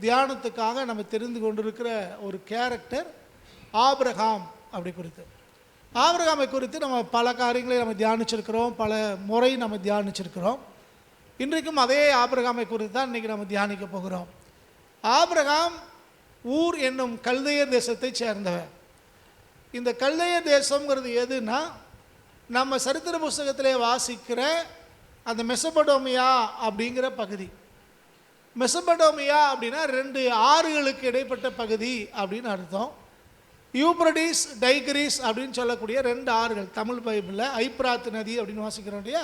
தியானத்துக்காக நம்ம தெரிந்து கொண்டிருக்கிற ஒரு கேரக்டர் ஆபிரகாம். அப்படி குறித்து ஆபிரகாமை குறித்து நம்ம பல காரியங்களை நம்ம தியானிச்சிருக்கிறோம், பல முறை நம்ம தியானிச்சிருக்கிறோம். இன்றைக்கும் அதே ஆபிரகாமை குறித்து தான் இன்றைக்கி நம்ம தியானிக்க போகிறோம். ஆபிரகாம் ஊர் என்னும் கல்தையர் தேசத்தை சேர்ந்தவர். இந்த கல்தையர் தேசங்கிறது எதுனா, நம்ம சரித்திர புஸ்தகத்திலே வாசிக்கிற அந்த மெசபடோமியா அப்படிங்கிற பகுதி. மெசபடோமியா அப்படின்னா 2 ஆறுகளுக்கு இடைப்பட்ட பகுதி அப்படின்னு அர்த்தம். யூப்ரடிஸ், டைக்ரீஸ் அப்படின்னு சொல்லக்கூடிய 2 ஆறுகள். தமிழ் பைபிளில் ஐப்ராத் நதி அப்படின்னு வாசிக்கிறோம் இல்லையா,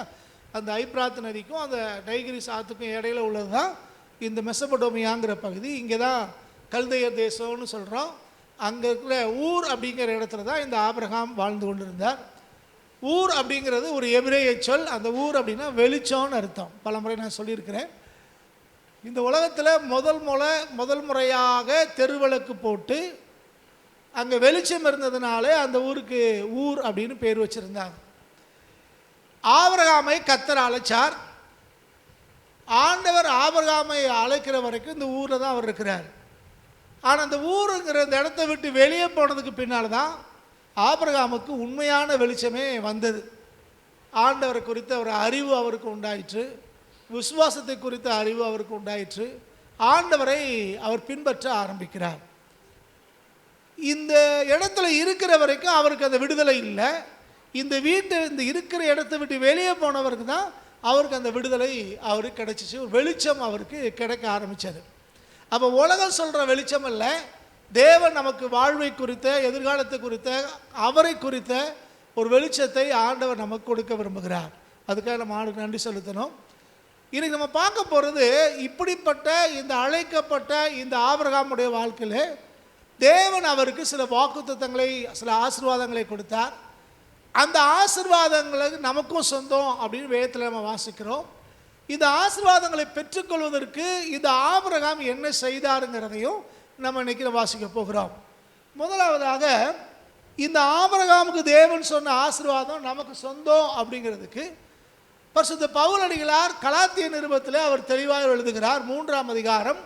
அந்த ஐப்ராத் நதிக்கும் அந்த டைக்ரீஸ் ஆற்றுக்கும் இடையில உள்ளது தான் இந்த மெசபடோமியாங்கிற பகுதி. இங்கே தான் கல்தையர் தேசம்னு சொல்கிறோம். அங்கே இருக்கிற ஊர் அப்படிங்கிற இடத்துல தான் இந்த ஆபிரகாம் வாழ்ந்து கொண்டிருந்தார். ஊர் அப்படிங்கிறது ஒரு எபிரேய சொல். அந்த ஊர் அப்படின்னா வெளிச்சம்னு அர்த்தம். பல முறை நான் சொல்லியிருக்கிறேன். இந்த உலகத்தில் முதல் முறையாக தெருவிளக்கு போட்டு அங்கே வெளிச்சம் இருந்ததுனாலே அந்த ஊருக்கு ஊர் அப்படின்னு பேர் வச்சுருந்தாங்க. ஆபிரகாமை கர்த்தர் அழைச்சார். ஆண்டவர் ஆபிரகாமை அழைக்கிற வரைக்கும் இந்த ஊரில் தான் அவர் இருக்கிறார். ஆனால் அந்த ஊருங்கிற இந்த இடத்த விட்டு வெளியே போனதுக்கு பின்னால் தான் ஆபிரகாமுக்கு உண்மையான வெளிச்சமே வந்தது. ஆண்டவரை குறித்த ஒரு அறிவு அவருக்கு உண்டாயிற்று, விசுவாசத்தை குறித்த அறிவு அவருக்கு உண்டாயிற்று. ஆண்டவரை அவர் பின்பற்ற ஆரம்பிக்கிறார். இந்த இடத்துல இருக்கிற வரைக்கும் அவருக்கு அந்த விடுதலை இல்லை. இந்த இருக்கிற இடத்த விட்டு வெளியே போனவருக்கு தான் அவருக்கு அந்த விடுதலை அவருக்கு கிடைச்சிச்சு. ஒரு வெளிச்சம் அவருக்கு கிடைக்க ஆரம்பித்தது. அப்போ உலகம் சொல்கிற வெளிச்சம் அல்ல, தேவன் நமக்கு வாழ்வை குறித்த, எதிர்காலத்தை குறித்த, அவரை குறித்த ஒரு வெளிச்சத்தை ஆண்டவர் நமக்கு கொடுக்க விரும்புகிறார். அதுக்காக நம்ம ஆண்டுக்கு நன்றி செலுத்தணும். இன்றைக்கி நம்ம பார்க்க போகிறது, இப்படிப்பட்ட இந்த அழைக்கப்பட்ட இந்த ஆபிரகாமுடைய வாழ்க்கையில் தேவன் அவருக்கு சில வாக்குத்தத்தங்களை, சில ஆசீர்வாதங்களை கொடுத்தார். அந்த ஆசீர்வாதங்களுக்கு நமக்கும் சொந்தம் அப்படின்னு வேதத்தில் நம்ம வாசிக்கிறோம். இந்த ஆசீர்வாதங்களை பெற்றுக்கொள்வதற்கு இந்த ஆபிரகாம் என்ன செய்தாருங்கிறதையும் நம்ம இன்றைக்கி வாசிக்க போகிறோம். முதலாவதாக, இந்த ஆபிரகாமுக்கு தேவன் சொன்ன ஆசீர்வாதம் நமக்கு சொந்தம் அப்படிங்கிறதுக்கு பரிசுத்த பவுலடிகளார் கலாத்திய நிருபத்தில் அவர் தெளிவாக எழுதுகிறார். 3ஆம் அதிகாரம்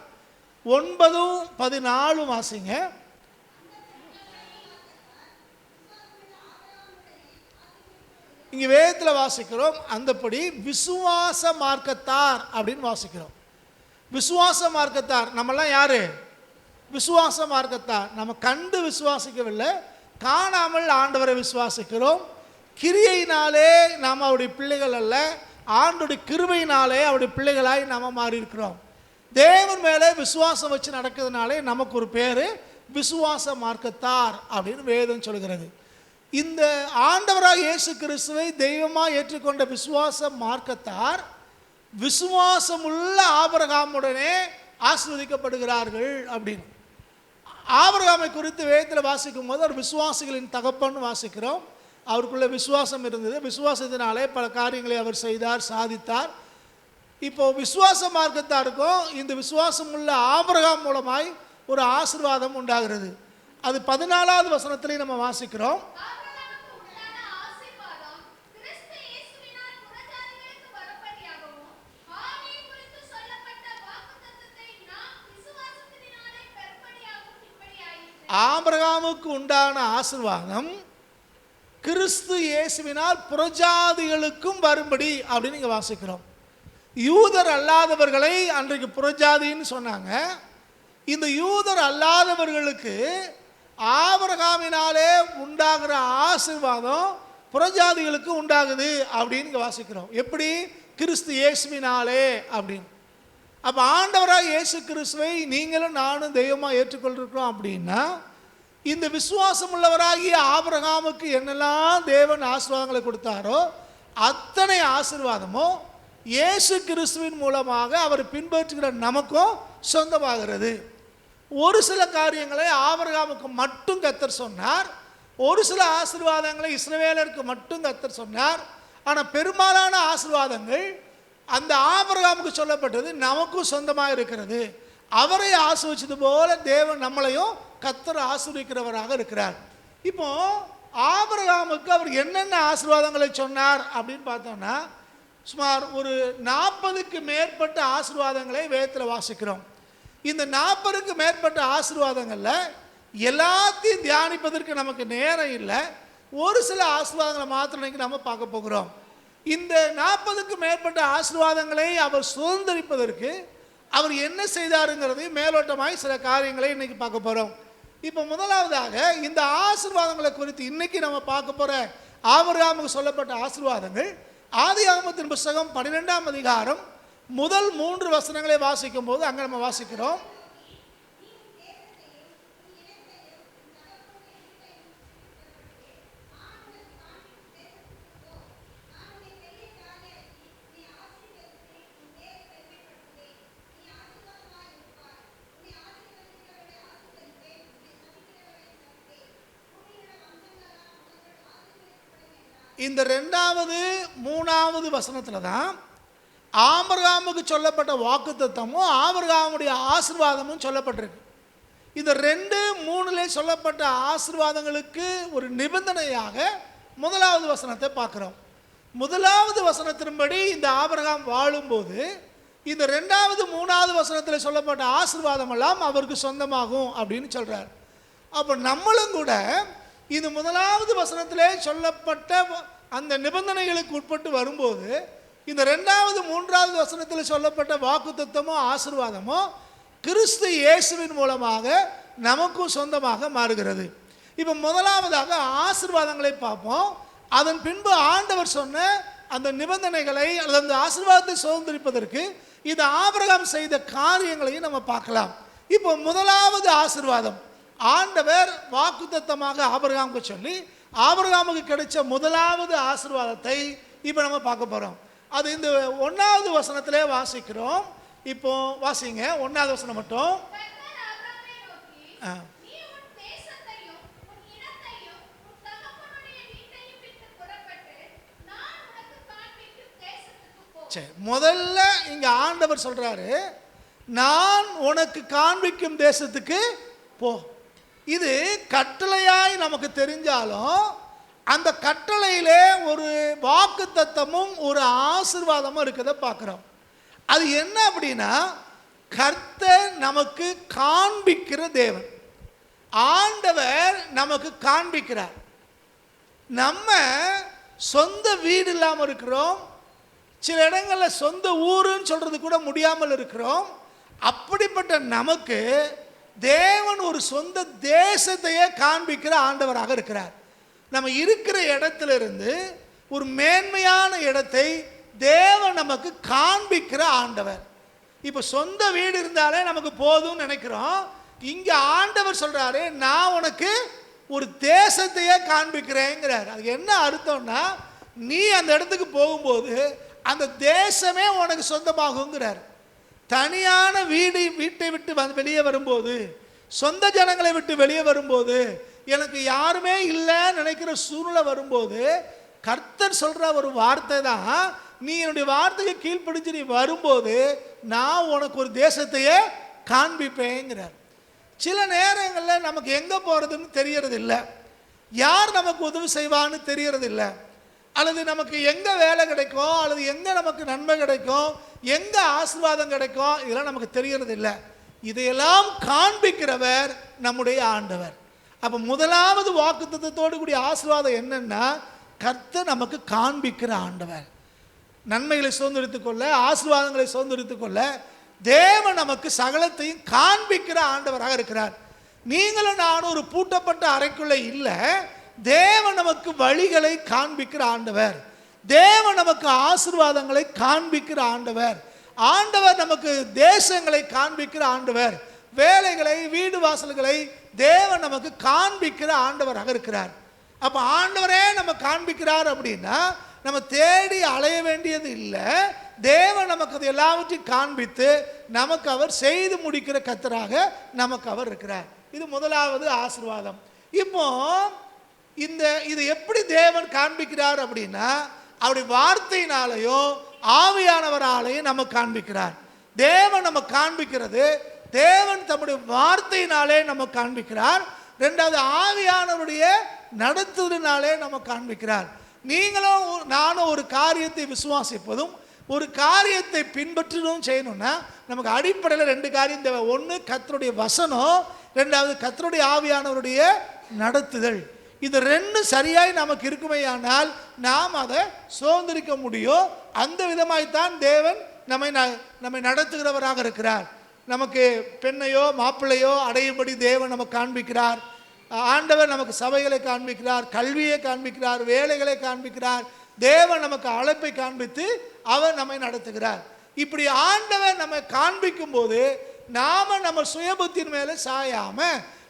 9-14 வாசிங்க. இங்கே வேதத்தில் வாசிக்கிறோம், அந்தபடி விசுவாச மார்க்கத்தார் அப்படின்னு வாசிக்கிறோம். விசுவாச மார்க்கத்தார் நம்மெல்லாம் யாரு? விசுவாச மார்க்கத்தார். நம்ம கண்டு விசுவாசிக்கவில்லை, காணாமல் ஆண்டவரை விசுவாசிக்கிறோம். கிரியையினாலே நாம் அவருடைய பிள்ளைகள் அல்ல, ஆண்டுடைய கிருபையினாலே அவருடைய பிள்ளைகளாய் நாம் மாறி இருக்கிறோம். தேவன் மேலே விசுவாசம் வச்சு நடக்கிறதுனாலே நமக்கு ஒரு பேர் விசுவாச மார்க்கத்தார் அப்படின்னு வேதம் சொல்கிறது. இந்த ஆண்டவராக இயேசு கிறிஸ்துவை தெய்வமாக ஏற்றுக்கொண்ட விசுவாச மார்க்கத்தார் விசுவாசமுள்ள ஆபிரகாமுடனே ஆசீர்வதிக்கப்படுகிறார்கள் அப்படின்னு. ஆபிரகாமை குறித்து வேதத்தில் வாசிக்கும் போது அவர் விசுவாசிகளின் தகப்பன்னு வாசிக்கிறோம். அவருக்குள்ள விசுவாசம் இருந்தது. விசுவாசத்தினாலே பல காரியங்களை அவர் செய்தார், சாதித்தார். இப்போ விசுவாச மார்க்கத்தாருக்கும் இந்த விசுவாசம் உள்ள ஆபிரகாம் மூலமாய் ஒரு ஆசீர்வாதம் உண்டாகிறது. அது 14வது வசனத்திலே நம்ம வாசிக்கிறோம். ஆபிரகாமுக்கு உண்டான ஆசீர்வாதம் கிறிஸ்து இயேசுவினால் புறஜாதிகளுக்கும் வரும்படி அப்படின்னு இங்கே வாசிக்கிறோம். யூதர் அல்லாதவர்களை அன்றைக்கு புறஜாதின்னு சொன்னாங்க. இந்த யூதர் அல்லாதவர்களுக்கு ஆபிரகாமினாலே உண்டாகிற ஆசீர்வாதம் புறஜாதிகளுக்கு உண்டாகுது அப்படின்னு இங்கே வாசிக்கிறோம். எப்படி? கிறிஸ்து இயேசுவினாலே அப்படின்னு. அப்போ ஆண்டவராக இயேசு கிறிஸ்துவை நீங்களும் நானும் தெய்வமாக ஏற்றுக்கொண்டிருக்கிறோம் அப்படின்னா, இந்த விசுவாசம் உள்ளவராகிய ஆபிரகாமுக்கு என்னெல்லாம் தேவன் ஆசீர்வாதங்களை கொடுத்தாரோ அத்தனை ஆசீர்வாதமும் இயேசு கிறிஸ்துவின் மூலமாக அவர் பின்பற்றுகிற நமக்கும் சொந்தமாகிறது. ஒரு சில காரியங்களை ஆபிரகாமுக்கு மட்டும் கர்த்தர் சொன்னார், ஒரு சில ஆசீர்வாதங்களை இஸ்ரவேலருக்கு மட்டும் கர்த்தர் சொன்னார். ஆனால் பெரும்பாலான ஆசீர்வாதங்கள் அந்த ஆபிரகாமுக்கு சொல்லப்பட்டது நமக்கும் சொந்தமாக இருக்கிறது. அவரை ஆசீர்வதிச்சது போல தேவன் நம்மளையும் கர்த்தர் ஆசீர்வதிக்கிறவராக இருக்கிறார். இப்போ ஆபிரகாமுக்கு அவர் என்னென்ன ஆசீர்வாதங்களை சொன்னார் அப்படின்னு பார்த்தோம்னா, சுமார் ஒரு 40க்கு மேற்பட்ட ஆசீர்வாதங்களை வேதத்தில் வாசிக்கிறோம். இந்த 40க்கு மேற்பட்ட ஆசீர்வாதங்களில் எல்லாத்தையும் தியானிப்பதற்கு நமக்கு நேரம் இல்லை. ஒரு சில ஆசீர்வாதங்களை மாத்திரம் இன்னைக்கு நம்ம பார்க்க போகிறோம். இந்த 40க்கு மேற்பட்ட ஆசீர்வாதங்களை அவர் சுதந்திரிப்பதற்கு அவர் என்ன செய்தாருங்கிறது மேலோட்டமாய் சில காரியங்களை இன்னைக்கு பார்க்க போகிறோம். இப்போ முதலாவதாக இந்த ஆசீர்வாதங்களை குறித்து இன்னைக்கு நம்ம பார்க்க போகிற ஆபிரகாமுக்கு சொல்லப்பட்ட ஆசீர்வாதங்கள் ஆதியாகமத்தின் புத்தகம் 12ஆம் அதிகாரம் முதல் 3 வசனங்களை வாசிக்கும் போது அங்கே நம்ம வாசிக்கிறோம். இந்த 2வது 3வது வசனத்தில் தான் ஆபிரகாமுக்கு சொல்லப்பட்ட வாக்குத்தத்தமும் ஆபிரகாமுடைய ஆசீர்வாதமும் சொல்லப்பட்டிருக்கு. இந்த 2-3 சொல்லப்பட்ட ஆசீர்வாதங்களுக்கு ஒரு நிபந்தனையாக 1வது வசனத்தை பார்க்குறோம். 1வது வசனத்தின்படி இந்த ஆபிரகாம் வாழும்போது இந்த 2வது 3வது வசனத்தில் சொல்லப்பட்ட ஆசீர்வாதம் எல்லாம் அவருக்கு சொந்தமாகும் அப்படின்னு சொல்கிறார். அப்போ நம்மளும் கூட இது 1வது வசனத்திலே சொல்லப்பட்ட அந்த நிபந்தனைகளுக்கு உட்பட்டு வரும்போது இந்த 2வது 3வது வசனத்தில் சொல்லப்பட்ட வாக்குத்தத்தமோ ஆசீர்வாதமோ கிறிஸ்து இயேசுவின் மூலமாக நமக்கும் சொந்தமாக மாறுகிறது. இப்போ முதலாவதாக ஆசீர்வாதங்களை பார்ப்போம். அதன் பின்பு ஆண்டவர் சொன்ன அந்த நிபந்தனைகளை அல்லது அந்த ஆசீர்வாதத்தை சுதந்திரிப்பதற்கு இது ஆபிரகாம் செய்த காரியங்களையும் நம்ம பார்க்கலாம். இப்போ முதலாவது ஆசீர்வாதம் ஆண்டவர் வாக்குத்தத்தமாக ஆபிரகாமுக்கு சொல்லி ஆபிரகாமுக்கு கிடைச்ச முதலாவது ஆசீர்வாதத்தை இப்போ நம்ம பார்க்க போகிறோம். அது இந்த 1வது வசனத்திலே வாசிக்கிறோம். இப்போ வாசிங்க 1வது வசனம் மட்டும். சரி, முதல்ல இங்க ஆண்டவர் சொல்றாரு, நான் உனக்கு காண்பிக்கும் தேசத்துக்கு போ. இது கட்டளையாய் நமக்கு தெரிஞ்சாலும் அந்த கட்டளையிலே ஒரு வாக்குத்தத்தமும் ஒரு ஆசீர்வாதமும் இருக்கிறத பார்க்குறோம். அது என்ன அப்படின்னா, கர்த்தர் நமக்கு காண்பிக்கிற தேவன். ஆண்டவர் நமக்கு காண்பிக்கிறார். நம்ம சொந்த வீடு இல்லாமல் இருக்கிறோம், சில இடங்களில் சொந்த ஊருன்னு சொல்கிறது கூட முடியாமல் இருக்கிறோம். அப்படிப்பட்ட நமக்கு தேவன் ஒரு சொந்த தேசத்தையே காண்பிக்கிற ஆண்டவராக இருக்கிறார். நம்ம இருக்கிற இடத்திலிருந்து ஒரு மேன்மையான இடத்தை தேவன் நமக்கு காண்பிக்கிற ஆண்டவர். இப்போ சொந்த வீடு இருந்தாலே நமக்கு போதும்னு நினைக்கிறோம். இங்கே ஆண்டவர் சொல்கிறாரு, நான் உனக்கு ஒரு தேசத்தையே காண்பிக்கிறேங்கிறார். அதுக்கு என்ன அர்த்தம்னா, நீ அந்த இடத்துக்கு போகும்போது அந்த தேசமே உனக்கு சொந்தமாகுங்கிறார். தனியான வீட்டை விட்டு வெளியே வரும்போது, சொந்த ஜனங்களை விட்டு வெளியே வரும்போது, எனக்கு யாருமே இல்லைன்னு நினைக்கிற சூழ்நிலை வரும்போது கர்த்தர் சொல்கிற ஒரு வார்த்தை தான், நீ என்னுடைய வார்த்தைக்கு கீழ்ப்பிடிச்சு நீ வரும்போது நான் உனக்கு ஒரு தேசத்தையே காண்பிப்பேங்கிறார். சில நேரங்களில் நமக்கு எங்கே போகிறதுன்னு தெரியறது இல்லை, யார் நமக்கு உதவி செய்வான்னு தெரியறது இல்லை, அல்லது நமக்கு எங்கே வேலை கிடைக்கும், அல்லது எங்கே நமக்கு நன்மை கிடைக்கும், எங்கே ஆசீர்வாதம் கிடைக்கும், இதெல்லாம் நமக்கு தெரியறது இல்லை. இதையெல்லாம் காண்பிக்கிறவர் நம்முடைய ஆண்டவர். அப்போ முதலாவது வாக்குத்தத்தத்தோடு கூடிய ஆசீர்வாதம் என்னன்னா, கர்த்தர் நமக்கு காண்பிக்கிற ஆண்டவர். நன்மைகளை சுதந்திரித்துக் கொள்ள, ஆசீர்வாதங்களை சுதந்திரித்துக் கொள்ள தேவன் நமக்கு சகலத்தையும் காண்பிக்கிற ஆண்டவராக இருக்கிறார். நீங்களும் நானும் ஒரு பூட்டப்பட்ட அறைக்குள்ளே இல்லை, தேவன் நமக்கு வழிகளை காண்பிக்கிற ஆண்டவர். தேவன் நமக்கு ஆசீர்வாதங்களை காண்பிக்கிற ஆண்டவர். ஆண்டவர் நமக்கு தேசங்களை காண்பிக்கிற ஆண்டவர். வேலைகளை, வீடு வாசல்களை தேவன் நமக்கு காண்பிக்கிற ஆண்டவராக இருக்கிறார். அப்போ ஆண்டவரே நம்ம காண்பிக்கிறார் அப்படின்னா நம்ம தேடி அலைய வேண்டியது இல்லை. தேவன் நமக்கு அது எல்லாவற்றையும் காண்பித்து நமக்கு அவர் செய்து முடிக்கிற கர்த்தராக நமக்கு அவர் இருக்கிறார். இது முதலாவது ஆசீர்வாதம். இப்போ இது எப்படி தேவன் காண்பிக்கிறார் அப்படின்னா, அவருடைய வார்த்தையினாலேயும் ஆவியானவராலேயும் நமக்கு காண்பிக்கிறார். தேவன் நம்ம காண்பிக்கிறது, தேவன் தம்முடைய வார்த்தையினாலே நம்ம காண்பிக்கிறார். 2வது ஆவியானவருடைய நடத்துதலினாலே நம்ம காண்பிக்கிறார். நீங்களும் நானும் ஒரு காரியத்தை விசுவாசிப்பதும் ஒரு காரியத்தை பின்பற்றணும் செய்யணும்னா நமக்கு அடிப்படையில் 2 காரியம் தேவை. ஒன்று கர்த்தருடைய வசனம், 2வது கர்த்தருடைய ஆவியானவருடைய நடத்துதல். இது 2 சரியாய் நமக்கு இருக்குமேயானால் நாம் அதை சுதந்திரிக்க முடியும். அந்த விதமாய்த்தான் தேவன் நம்மை நடத்துகிறவராக இருக்கிறார். நமக்கு பெண்ணையோ மாப்பிள்ளையோ அடையும்படி தேவன் நமக்கு காண்பிக்கிறார். ஆண்டவர் நமக்கு சபைகளை காண்பிக்கிறார், கல்வியை காண்பிக்கிறார், வேலைகளை காண்பிக்கிறார். தேவன் நமக்கு அழைப்பை காண்பித்து அவர் நம்மை நடத்துகிறார். இப்படி ஆண்டவர் நம்மை காண்பிக்கும் போது நாம நம்ம சுயபுத்தின் மேலே சாயாம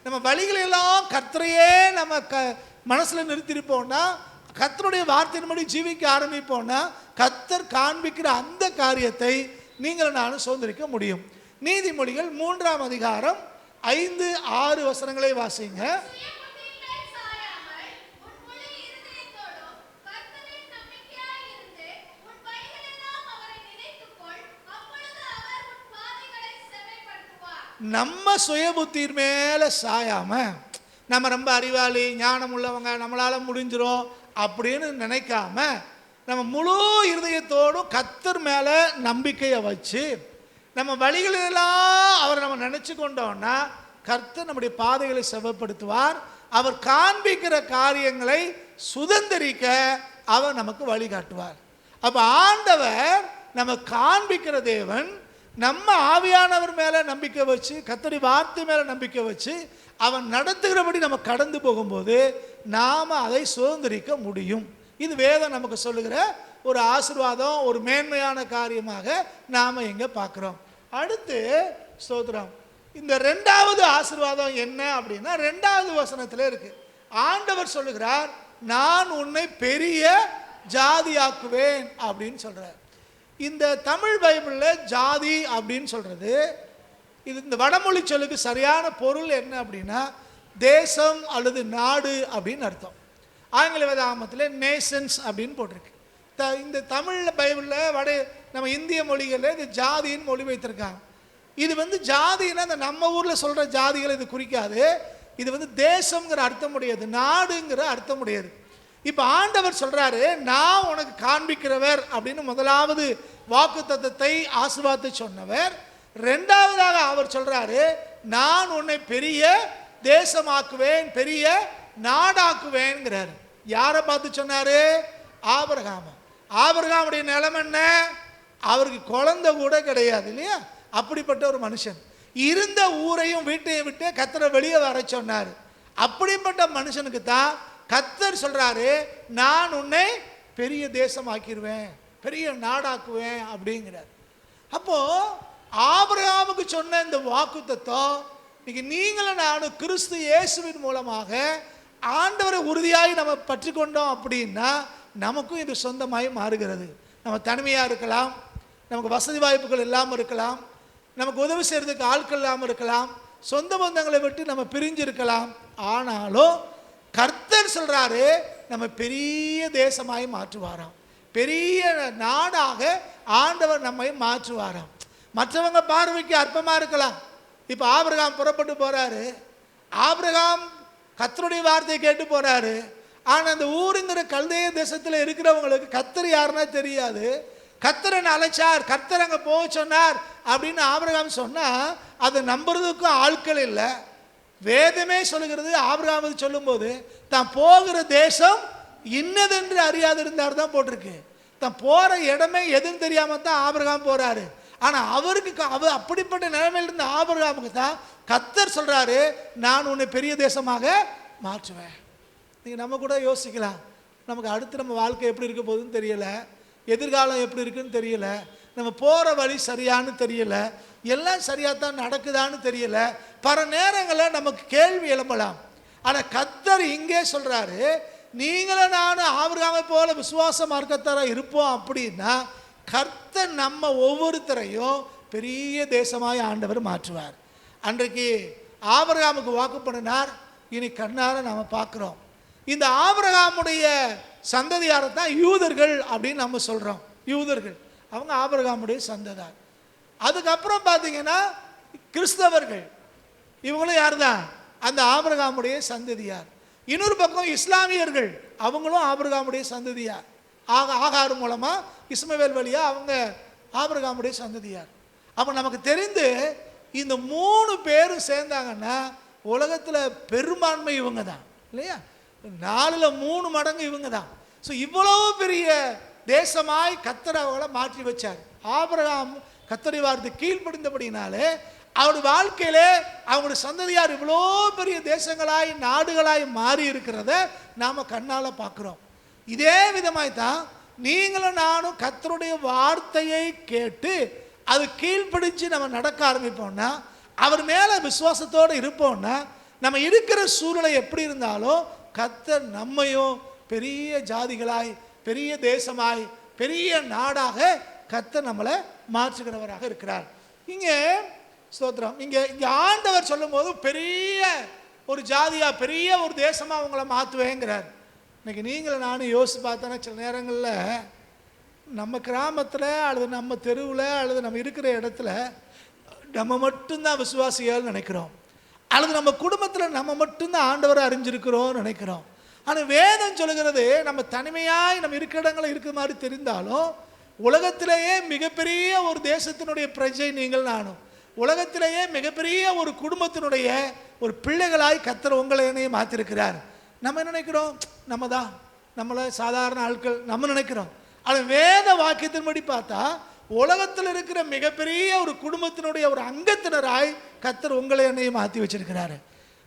நம்ம வழிகளெல்லாம் கர்த்தரையே நம்ம மனசுல நிறுத்திருப்போம்னா, கர்த்தருடைய வார்த்தையின்படி ஜீவிக்க ஆரம்பிப்போம்னா, கர்த்தர் காண்பிக்கிற அந்த காரியத்தை நீங்கள் நானும் சுதந்திரிக்க முடியும். நீதிமொழிகள் 3ஆம் அதிகாரம் 5-6 வசனங்களை வாசிங்க. நம்ம சுய புத்தியின் மேலே சாயாம நம்ம ரொம்ப அறிவாளி ஞானம் உள்ளவங்க நம்மளால முடிஞ்சிரும் அப்படின்னு நினைக்காம நம்ம முழு இருதயத்தோடும் கர்த்தர் மேலே நம்பிக்கையை வச்சு நம்ம வழிகளெல்லாம் அவர் நம்ம நினச்சி கொண்டோம்னா கர்த்தர் நம்முடைய பாதைகளை செவ்வாய்ப்படுத்துவார். அவர் காண்பிக்கிற காரியங்களை சுதந்திரிக்க அவர் நமக்கு வழிகாட்டுவார். அப்போ ஆண்டவர் நம்ம காண்பிக்கிற தேவன். நம்ம ஆவியானவர் மேலே நம்பிக்கை வச்சு கர்த்தருடைய வார்த்தை மேலே நம்பிக்கை வச்சு அவன் நடத்துகிறபடி நம்ம கடந்து போகும்போது நாம் அதை சுதந்திரிக்க முடியும். இது வேதம் நமக்கு சொல்லுகிற ஒரு ஆசீர்வாதம், ஒரு மேன்மையான காரியமாக நாம் எங்கே பார்க்குறோம். அடுத்து ஸ்தோத்திரம், இந்த 2வது ஆசீர்வாதம் என்ன அப்படின்னா 2வது வசனத்தில் இருக்கு. ஆண்டவர் சொல்லுகிறார், நான் உன்னை பெரிய ஜாதியாக்குவேன் அப்படின்னு சொல்கிறார். இந்த தமிழ் பைபிளில் ஜாதி அப்படின்னு சொல்கிறது, இது இந்த வடமொழி சொல்லுக்கு சரியான பொருள் என்ன அப்படின்னா தேசம் அல்லது நாடு அப்படின்னு அர்த்தம். ஆங்கில வேதாகமத்தில் நேஷன்ஸ் அப்படின்னு போட்டிருக்கு. இந்த தமிழ் பைபிளில் நம்ம இந்திய மொழிகளில் இது ஜாதின்னு மொழி வைத்திருக்காங்க. இது ஜாதின்னா அந்த நம்ம ஊரில் சொல்கிற ஜாதிகளை இது குறிக்காது. இது தேசம்ங்கிற அர்த்தம் உடையது, நாடுங்கிற அர்த்தம் உடையது. இப்போ ஆண்டவர் சொல்கிறாரு, நான் உனக்கு காண்பிக்கிறவர் அப்படின்னு முதலாவது வாக்கு தத்தத்தை ஆசீர்வாதத்தை சொன்னவர். 2வதாக அவர் சொல்கிறாரு, நான் உன்னை பெரிய தேசமாக்குவேன், பெரிய நாடாக்குவேன்ங்கிறாரு. யாரை பார்த்து சொன்னார்? ஆபிரகாம். ஆபிரகாமுடைய நிலைமை என்ன? அவருக்கு குழந்தை கூட கிடையாது இல்லையா? அப்படிப்பட்ட ஒரு மனுஷன். இருந்த ஊரையும் வீட்டையும் விட்டு கர்த்தரை வெளியே வர சொன்னார். அப்படிப்பட்ட மனுஷனுக்கு தான் கர்த்தர் சொல்கிறாரு, நான் உன்னை பெரிய தேசமாக்கிடுவேன், பெரிய நாடாக்குவேன் அப்படிங்கிறார். அப்போது ஆபிரகாமுக்கு சொன்ன இந்த வாக்குத்தத்தம் இன்னைக்கு நீங்களும் நானும் கிறிஸ்து இயேசுவின் மூலமாக ஆண்டவரை உறுதியாகி நம்ம பற்றி கொண்டோம் அப்படின்னா நமக்கும் இது சொந்தமாகி மாறுகிறது. நம்ம தனிமையாக இருக்கலாம், நமக்கு வசதி வாய்ப்புகள் இல்லாமல் இருக்கலாம், நமக்கு உதவி செய்கிறதுக்கு ஆட்கள் இல்லாமல் இருக்கலாம், சொந்த பந்தங்களை விட்டு நம்ம பிரிஞ்சு இருக்கலாம். ஆனாலும் கர்த்தர் சொல்கிறாரு, நம்ம பெரிய தேசமாய் மாற்றுவாராம், பெரிய நாடாக ஆண்டவர் நம்மை மாற்றுவாராம். மற்றவங்க பார்வைக்கு அற்பமாக இருக்கலாம். இப்போ ஆபிரகாம் புறப்பட்டு போகிறாரு, ஆபிரகாம் கர்த்தருடைய வார்த்தையை கேட்டு போகிறாரு. ஆனால் அந்த ஊருங்கிற கல்தேய தேசத்தில் இருக்கிறவங்களுக்கு கர்த்தர் யாருன்னா தெரியாது. கர்த்தரை அழைச்சார், கர்த்தர் அங்கே போக சொன்னார் அப்படின்னு ஆபிரகாம் சொன்னால் அதை நம்புறதுக்கும் ஆட்கள் இல்லை. வேதமே சொல்லுகிறது, ஆபிரகாம் சொல்லும்போது தான் போகிற தேசம் இன்னதென்று அறியாது இருந்தார் தான் போட்டிருக்கு. தான் போகிற இடமே எதுன்னு தெரியாமல் தான் ஆபிரகாம் போகிறாரு. ஆனால் அவருக்கு அப்படிப்பட்ட நிலைமையில் இருந்த ஆபிரகாமுக்கு தான் கர்த்தர் சொல்கிறாரு, நான் உன்னை பெரிய தேசமாக மாற்றுவேன். நீங்கள் நம்ம கூட யோசிக்கலாம், நமக்கு அடுத்து நம்ம வாழ்க்கை எப்படி இருக்க போகுதுன்னு தெரியலை, எதிர்காலம் எப்படி இருக்குன்னு தெரியல, நம்ம போகிற வழி சரியானு தெரியல, எல்லாம் சரியாக தான் நடக்குதான்னு தெரியல. பல நேரங்களில் நமக்கு கேள்வி எழும்பலாம். ஆனால் கர்த்தர் இங்கே சொல்கிறாரு, நீங்களும் நானும் ஆபிரகாமை போல விசுவாச மார்க்கத்தாராக இருப்போம் அப்படின்னா கர்த்தர் நம்ம ஒவ்வொருத்தரையும் பெரிய தேசமாய் ஆண்டவர் மாற்றுவார். அன்றைக்கு ஆபிரகாமுக்கு வாக்கு பண்ணினார், இனி கண்ணார நாம் பார்க்குறோம். இந்த ஆபிரகாமுடைய சந்ததியாரை தான் யூதர்கள் அப்படின்னு நம்ம சொல்கிறோம். யூதர்கள் அவங்க ஆபிரகாமுடைய சந்ததியார். அதுக்கப்புறம் பார்த்தீங்கன்னா கிறிஸ்தவர்கள், இவங்களும் யார் தான்? அந்த ஆபிரகாமுடைய சந்ததியார். இன்னொரு பக்கம் இஸ்லாமியர்கள், அவங்களும் ஆபிரகாமுடைய சந்ததியார். ஆகார் மூலமாக இஸ்மவேல் வழியா அவங்க ஆபிரகாமுடைய சந்ததியார். அப்போ நமக்கு தெரிந்து இந்த 3 பேரும் சேர்ந்தாங்கன்னா உலகத்தில் பெரும்பான்மை இவங்க தான் இல்லையா? 4ல் 3 மடங்கு இவங்க தான். ஸோ இவ்வளவு பெரிய தேசமாய் கர்த்தர் அவங்கள மாற்றி வச்சார். ஆபிரகாம் கர்த்தருடைய வார்த்தை கீழ்ப்படிந்தபடினாலே அவருடைய வாழ்க்கையிலே அவங்களுடைய சந்ததியார் இவ்வளோ பெரிய தேசங்களாய் நாடுகளாய் மாறி இருக்கிறத நாம் கண்ணால் பார்க்குறோம். இதே விதமாய் தான் நீங்களும் நானும் கர்த்தருடைய வார்த்தையை கேட்டு அது கீழ்ப்படிச்சு நம்ம நடக்க ஆரம்பிப்போம்னா, அவர் மேலே விசுவாசத்தோடு இருப்போம்னா, நம்ம இருக்கிற சூழ்நிலை எப்படி இருந்தாலும் கர்த்தர் நம்மையும் பெரிய ஜாதிகளாய் பெரிய தேசமாய் பெரிய நாடாக கர்த்தர் நம்மளை மாற்றுகிறவராக இருக்கிறார். இங்கே ஸ்தோத்திரம், இங்கே ஆண்டவர் சொல்லும் போது பெரிய ஒரு ஜாதியாக பெரிய ஒரு தேசமாக அவங்கள மாற்றுவேங்கிறார். இன்னைக்கு நீங்களும் நானும் யோசித்து பார்த்தோன்னா சில நேரங்களில் நம்ம கிராமத்தில் அல்லது நம்ம தெருவில் அல்லது நம்ம இருக்கிற இடத்துல நம்ம மட்டும்தான் விசுவாசிகள் நினைக்கிறோம், அல்லது நம்ம குடும்பத்தில் நம்ம மட்டும்தான் ஆண்டவரை அறிஞ்சிருக்கிறோம் நினைக்கிறோம். ஆனால் வேதம் சொல்லுகிறது நம்ம தனிமையாய் நம்ம இருக்கிற இடங்களில் இருக்கிற மாதிரி தெரிந்தாலும் உலகத்திலேயே மிகப்பெரிய ஒரு தேசத்தினுடைய பிரஜை நீங்கள் நானும், உலகத்திலேயே மிகப்பெரிய ஒரு குடும்பத்தினுடைய ஒரு பிள்ளைகளாய் கர்த்தர் உங்களை என்னையும் மாற்றிருக்கிறார். நம்ம என்ன நினைக்கிறோம்? நம்ம தான் நம்மளை சாதாரண ஆட்கள் நம்ம நினைக்கிறோம். ஆனால் வேத வாக்கியத்தின்படி பார்த்தா உலகத்தில் இருக்கிற மிகப்பெரிய ஒரு குடும்பத்தினுடைய ஒரு அங்கத்தினராய் கர்த்தர் உங்களை என்னையும் மாற்றி வச்சிருக்கிறாரு.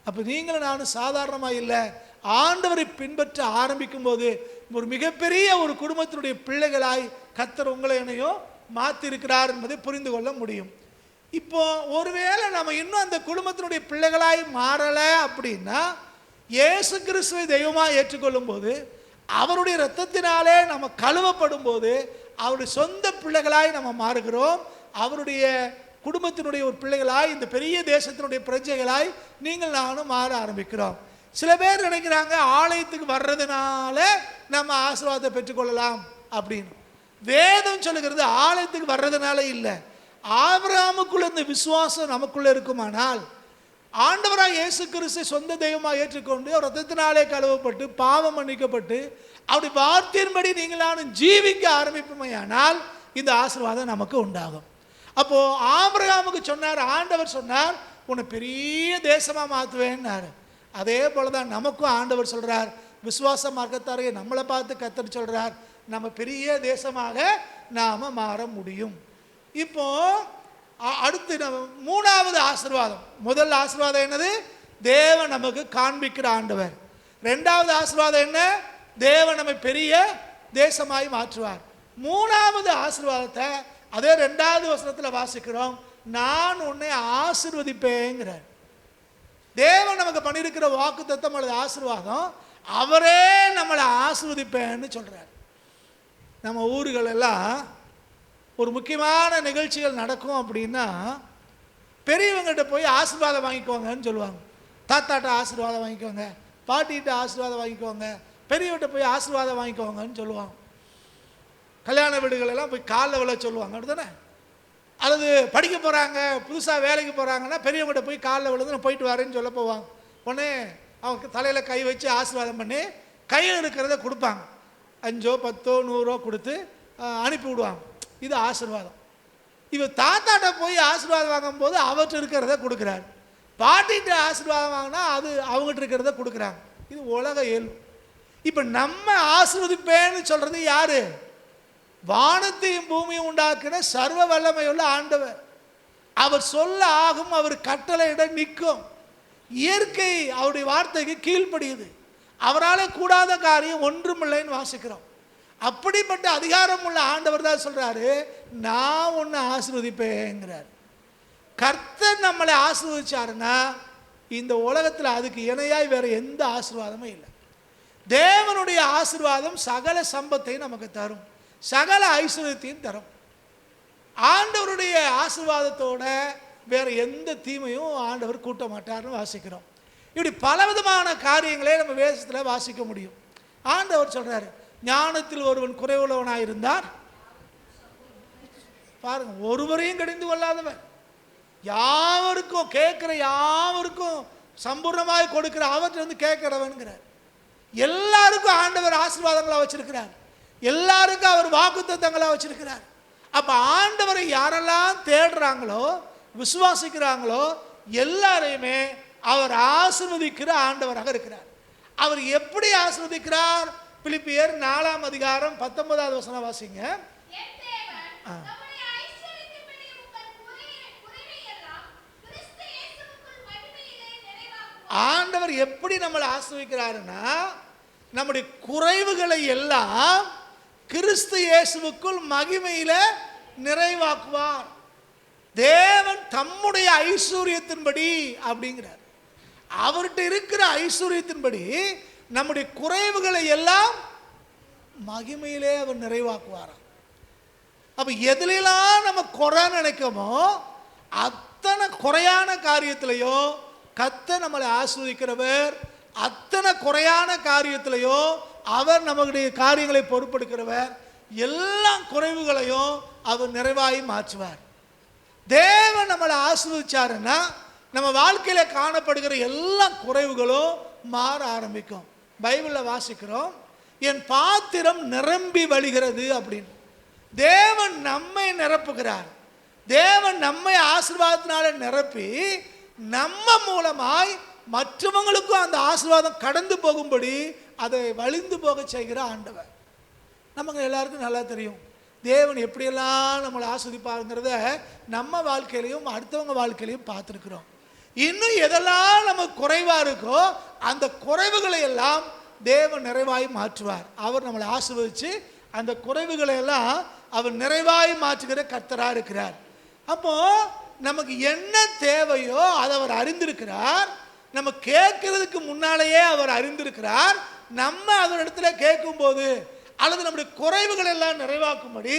அப்போ நீங்களும் நானும் சாதாரணமாக இல்லை, ஆண்டவரை பின்பற்ற ஆரம்பிக்கும் போது ஒரு மிகப்பெரிய ஒரு குடும்பத்தினுடைய பிள்ளைகளாய் கர்த்தர் உங்களை என்னையும் மாற்றி இருக்கிறார் என்பதை புரிந்து கொள்ள முடியும். இப்போ ஒருவேளை நம்ம இன்னும் அந்த குடும்பத்தினுடைய பிள்ளைகளாய் மாறலை அப்படின்னா, இயேசு கிறிஸ்துவை தெய்வமாக ஏற்றுக்கொள்ளும் போது அவருடைய இரத்தத்தினாலே நம்ம கழுவப்படும் போது அவருடைய சொந்த பிள்ளைகளாய் நம்ம மாறுகிறோம். அவருடைய குடும்பத்தினுடைய ஒரு பிள்ளைகளாய் இந்த பெரிய தேசத்தினுடைய பிரஜைகளாய் நீங்கள் நானும் மாற ஆரம்பிக்கிறோம். சில பேர் நினைக்கிறாங்க ஆலயத்துக்கு வர்றதுனால நம்ம ஆசீர்வாதத்தை பெற்றுக்கொள்ளலாம் அப்படின்னு. வேதம் சொல்லுகிறது ஆலயத்துக்கு வர்றதுனால இல்லை, ஆபிரகாமுக்குள்ள இந்த விசுவாசம் நமக்குள்ள இருக்குமானால், ஆண்டவராக இயேசு கிறிஸ்து சொந்த தெய்வமாக ஏற்றுக்கொண்டு அவர் ரத்தத்தினாலே கழுவப்பட்டு பாவம் மன்னிக்கப்பட்டு அவருடைய வார்த்தையின்படி நீங்களானும் ஜீவிக்க ஆரம்பிப்போமையானால் இந்த ஆசீர்வாதம் நமக்கு உண்டாகும். அப்போ ஆபிரகாமுக்கு சொன்னார், ஆண்டவர் சொன்னார் உன்னை பெரிய தேசமாக மாற்றுவேன்னாரு. அதே போல தான் நமக்கும் ஆண்டவர் சொல்றார், விசுவாச மார்க்கத்தாரையே நம்மளை பார்த்து கர்த்தர் சொல்றார், நம்ம பெரிய தேசமாக நாம மாற முடியும். இப்போ அடுத்து நம்ம 3வது ஆசீர்வாதம். முதல் ஆசீர்வாதம் என்னது? தேவன் நமக்கு காண்பிக்கிற ஆண்டவர். 2வது ஆசீர்வாதம் என்ன? தேவன் நம்மை பெரிய தேசமாய் மாற்றுவார். 3வது ஆசீர்வாதத்தை அதே 2வது வசனத்தில் வாசிக்கிறோம், நான் உன்னை ஆசீர்வதிப்பேங்கிறார். தேவன் நமக்கு பண்ணியிருக்கிற வாக்குத்தத்தம் அல்லது ஆசீர்வாதம், அவரே நம்மளை ஆசீர்வதிப்பேன்னு சொல்றார். நம்ம ஊர்கள் எல்லாம் ஒரு முக்கியமான நிகழ்ச்சிகள் நடக்கும் அப்படின்னா பெரியவங்ககிட்ட போய் ஆசீர்வாதம் வாங்கிக்கோங்கன்னு சொல்லுவாங்க. தாத்தாட்ட ஆசீர்வாதம் வாங்கிக்கோங்க, பாட்டிகிட்ட ஆசீர்வாதம் வாங்கிக்கோங்க, பெரியவர்கிட்ட போய் ஆசீர்வாதம் வாங்கிக்கோங்கன்னு சொல்லுவாங்க. கல்யாண வீடுகளெல்லாம் போய் காலில் விழ சொல்லுவாங்க, அப்படி தானே? அல்லது படிக்க போகிறாங்க, புதுசாக வேலைக்கு போகிறாங்கன்னா பெரியவங்ககிட்ட போய் காலில் விழுந்து நான் போயிட்டு வரேன்னு சொல்ல போவாங்க. உடனே அவங்க தலையில் கை வச்சு ஆசீர்வாதம் பண்ணி கையில் இருக்கிறத கொடுப்பாங்க. 5 10 100 கொடுத்து அனுப்பி விடுவாங்க. இது ஆசீர்வாதம். இவர் தாத்தாட்ட போய் ஆசீர்வாதம் வாங்கும்போது அவர்கிட்ட இருக்கிறத கொடுக்குறாரு, பாட்டிகிட்ட ஆசீர்வாதம் வாங்கினா அது அவங்ககிட்ட இருக்கிறத கொடுக்குறாங்க. இது உலக இயல்பு. இப்போ நம்ம ஆசீர்வதிப்பேன்னு சொல்கிறது யாரு? வானத்தையும் பூமியும் உண்டாக்குன சர்வ வல்லமையுள்ள ஆண்டவர். அவர் சொல்ல ஆகும், அவர் கட்டளையிட நிற்கும். இயற்கை அவருடைய வார்த்தைக்கு கீழ்ப்படியுது. அவரால் கூடாத காரியம் ஒன்றுமில்லைன்னு வாசிக்கிறோம். அப்படிப்பட்ட அதிகாரம் உள்ள ஆண்டவர் தான் சொல்றாரு, நான் உன்னை ஆசீர்வதிப்பேங்கிறார். கர்த்தர் நம்மளை ஆசீர்வதிச்சாருன்னா இந்த உலகத்தில் அதுக்கு இணையாய் வேற எந்த ஆசீர்வாதமும் இல்லை. தேவனுடைய ஆசீர்வாதம் சகல சம்பத்தை நமக்கு தரும், சகல ஐஸ்வர்யத்தையும் தரும். ஆண்டவருடைய ஆசீர்வாதத்தோட வேற எந்த தீமையும் ஆண்டவர் கூட்ட மாட்டார்னு வாசிக்கிறோம். இப்படி பலவிதமான காரியங்களே நம்ம வேதத்தில் வாசிக்க முடியும். ஆண்டவர் சொல்றாரு, ஞானத்தில் ஒருவன் குறைவுள்ளவனாயிருந்தார் பாருங்க, ஒருவரையும் கடிந்து கொள்ளாதவன், யாவருக்கும் கேட்கிற யாவருக்கும் சம்பூர்ணமாய் கொடுக்கிற அவற்றிலிருந்து கேட்கிறவன்கிறார். எல்லாருக்கும் ஆண்டவர் ஆசீர்வாதங்களை வச்சிருக்கிறார். எல்லாருக்கும் அவர் வாக்குத்தத்தங்களா வச்சிருக்கிறார். அப்ப ஆண்டவரை யாரெல்லாம் தேடுறாங்களோ விசுவாசிக்கிறாங்களோ எல்லாரையுமே அவர் ஆசீர்வதிக்கிற ஆண்டவராக இருக்கிறார். அவர் எப்படி ஆசீர்வதிக்கிறார்? பிலிப்பியர் 4ஆம் அதிகாரம் 19வது வசனம் வாசிங்க. ஆண்டவர் எப்படி நம்மளை ஆசீர்வதிக்கிறாருன்னா, நம்முடைய குறைவுகளை எல்லாம் கிறிஸ்து இயேசுவுக்குள் மகிமையில நிறைவாக்குவார். தேவன் தம்முடைய ஐஸ்வர்யத்தின்படி அப்படிங்கிறார். அவர்கிட்ட இருக்கிற ஐஸ்வர்யத்தின்படி நம்முடைய குறைவுகளை எல்லாம் மகிமையிலே அவர் நிறைவாக்குவாராம். அப்ப எதுலாம் நம்ம குறை நினைக்கமோ அத்தனை குறையான காரியத்திலையோ கர்த்தர் நம்மளை ஆசீர்வதிக்கிறவர். அத்தனை குறையான காரியத்திலையோ அவர் நம்முடைய காரியங்களை பொறுப்பெடுக்கிறவர். எல்லா குறைவுகளையும் அவர் நிறைவாகி மாற்றுவார். தேவன் நம்மளை ஆசீர்வதிச்சாருன்னா நம்ம வாழ்க்கையில காணப்படுகிற எல்லா குறைவுகளும் மாற ஆரம்பிக்கும். பைபிளில் வாசிக்கிறோம், என் பாத்திரம் நிரம்பி வழிகிறது அப்படின்னு. தேவன் நம்மை நிரப்புகிறார். தேவன் நம்மை ஆசீர்வாதத்தினால நிரப்பி நம்ம மூலமாய் மற்றவங்களுக்கும் அந்த ஆசீர்வாதம் கடந்து போகும்படி அதை வழிந்து போக செய்கிற ஆண்டவர். நமக்கு எல்லாருக்கும் நல்லா தெரியும் தேவன் எப்படியெல்லாம் நம்மளை ஆஸ்வதிப்பாருங்கிறத நம்ம வாழ்க்கையிலையும் அடுத்தவங்க வாழ்க்கையிலையும் பார்த்துருக்குறோம். இன்னும் எதெல்லாம் நமக்கு குறைவாக இருக்கோ அந்த குறைவுகளை எல்லாம் தேவன் நிறைவாய் மாற்றுவார். அவர் நம்மளை ஆசீர்வதித்து அந்த குறைவுகளை எல்லாம் அவர் நிறைவாய் மாற்றுகிற கர்த்தராக இருக்கிறார். அப்போ நமக்கு என்ன தேவையோ அதை அவர் அறிந்திருக்கிறார். நம்ம கேட்கறதுக்கு முன்னாலேயே அவர் அறிந்திருக்கிறார். நம்ம அவரிடத்துல கேட்கும்போது அல்லது நம்முடைய குறைவுகள் எல்லாம் நிறைவாக்கும்படி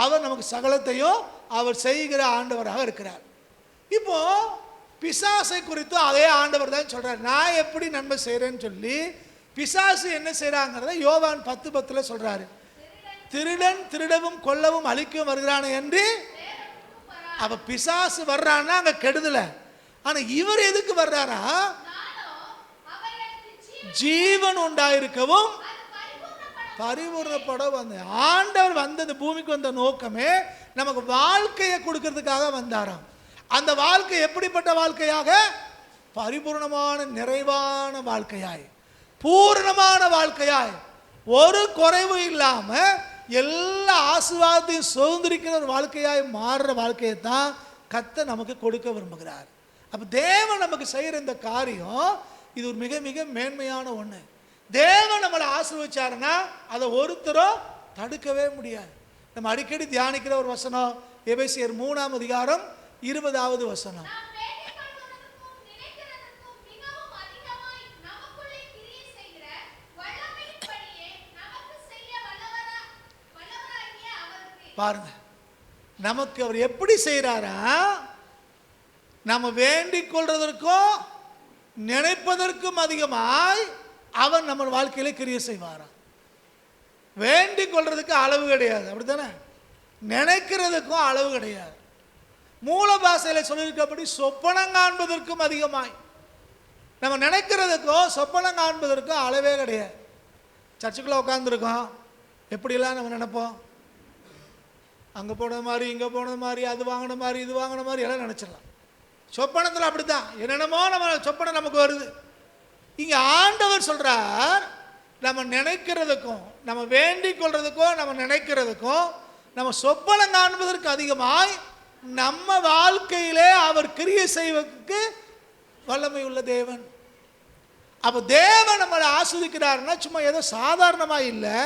அவர் நமக்கு சகலத்தையும் அவர் செய்கிற ஆண்டவராக இருக்கிறார். இப்போ பிசாசை குறித்து அதே ஆண்டவர் தான் சொல்றார். நான் எப்படி நன்மை செய்கிறேன்னு சொல்லி பிசாசு என்ன செய்கிறாங்கிறத யோவான் 10:10 சொல்றாரு. திருடன் திருடவும் கொல்லவும் அழிக்கவும் வருகிறானே என்று. அப்ப பிசாசு வர்றான்னா அங்க கெடுதல. ஆனா இவர் எதுக்கு வர்றாரா? ஜீவன் உண்டாயிருக்கவும் பரிபூர்ணப்பட வந்த ஆண்டவர் வந்த பூமிக்கு வந்த நோக்கமே நமக்கு வாழ்க்கையை கொடுக்கிறதுக்காக வந்தாராம். அந்த வாழ்க்கை எப்படிப்பட்ட வாழ்க்கையாக? பரிபூர்ணமான நிறைவான வாழ்க்கையாய், பூர்ணமான வாழ்க்கையாய், ஒரு குறைவு இல்லாம எல்லா ஆசீர்வாதத்தையும் சுதந்திரிக்கிற ஒரு வாழ்க்கையாய் மாறுற வாழ்க்கையை தான் கர்த்தர் நமக்கு கொடுக்க விரும்புகிறார். அப்ப தேவன் நமக்கு செய்யற இந்த காரியம் இது ஒரு மிக மிக மேன்மையான ஒண்ணு. தேவன் நம்மளை ஆசீர்வதிச்சாருன்னா அதை ஒருத்தரும் தடுக்கவே முடியாது. நம்ம அடிக்கடி தியானிக்கிற ஒரு வசனம் எபேசியர் 3ஆம் அதிகாரம் 20வது வசனம். பாருங்க, நமக்கு அவர் எப்படி செய்யறாரா? நம்ம வேண்டிக் கொள்றதற்கும் நினைப்பதற்கும் அதிகமாய் அவர் நம்ம வாழ்க்கையில கிரியை செய்வாராம். வேண்டிக் கொள்றதுக்கு அளவு கிடையாது, அப்படித்தானே? நினைக்கிறதுக்கும் அளவு கிடையாது. மூல பாஷையில சொல்லியிருக்கப்படி சொப்பனம் காண்பதற்கும் அதிகமாய் நம்ம நினைக்கிறதுக்கும் சொப்பனம் காண்பதற்கும் அளவே கிடையாது. சர்ச்சுக்குள்ள உட்காந்துருக்கோம், எப்படிலாம் நம்ம நினைப்போம்? அங்கே போனது மாதிரி, இங்கே போனது மாதிரி, அது வாங்கின மாதிரி, இது வாங்கின மாதிரி எல்லாம் நினச்சிடலாம். சொப்பனத்தில் அப்படித்தான் என்னென்னமோ நம்ம சொப்பனம் நமக்கு வருது. இங்கே ஆண்டவர் சொல்கிறார், நம்ம நினைக்கிறதுக்கும் நம்ம வேண்டிக் கொள்றதுக்கும் நம்ம நினைக்கிறதுக்கும் நம்ம சொப்பனம் காண்பதற்கு அதிகமாய் நம்ம வாழ்க்கையிலே அவர் கிரியை செய்வதற்கு வல்லமை உள்ள தேவன். அப்போ தேவன் நம்மளை ஆஸ்வதிக்கிறாருன்னா சும்மா ஏதோ சாதாரணமாக இல்லை,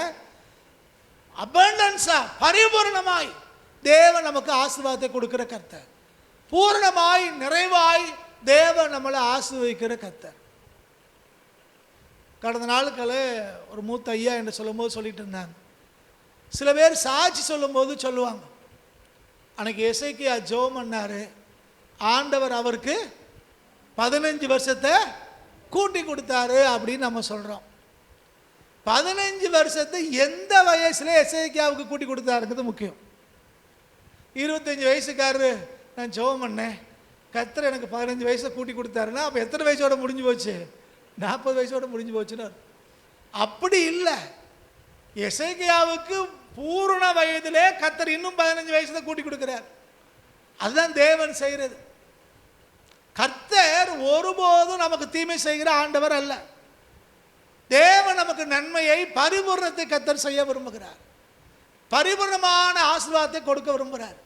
அபண்டன்ஸா பரிபூர்ணமாய் தேவன் நமக்கு ஆசீர்வாதத்தை கொடுக்கிற கர்த்தர். பூர்ணமாய் நிறைவாய் தேவன் நம்மளை ஆசீர்வதிக்கிற கர்த்தர். கடந்த நாளுக்களே ஒரு மூத்த ஐயா என்று சொல்லும்போது சொல்லிட்டு இருந்தாங்க, சில பேர் சாட்சி சொல்லும்போது சொல்லுவாங்க, அன்னைக்கு எசேக்கியா ஜெபம் பண்ணாரு, ஆண்டவர் அவருக்கு 15 வருஷத்தை கூட்டி கொடுத்தாரு அப்படின்னு நம்ம சொல்கிறோம். 15 வருஷத்தை எந்த வயசுல எசேக்கியாவுக்கு கூட்டி கொடுத்தாருங்கிறது முக்கியம். 25 வயசுக்காரரு நான் ஜெபம் பண்ணேன், கர்த்தர் எனக்கு 15 வயசை கூட்டி கொடுத்தாருன்னா அப்போ எத்தனை வயசோட முடிஞ்சு போச்சு? 40 வயசோட முடிஞ்சு போச்சுன்னு அப்படி இல்லை. எசேக்கியாவுக்கு பூரண வயதிலே கர்த்தர் இன்னும் 15 வயசுல கூட்டி கொடுக்கிறார். அதுதான் தேவன் செய்கிறது. கர்த்தர் ஒருபோதும் நமக்கு தீமை செய்கிற ஆண்டவர் அல்ல. தேவன் நமக்கு நன்மையை பரிபூர்ணத்தை கர்த்தர் செய்ய விரும்புகிறார். பரிபூர்ணமான ஆசீர்வாதத்தை கொடுக்க விரும்புகிறார்.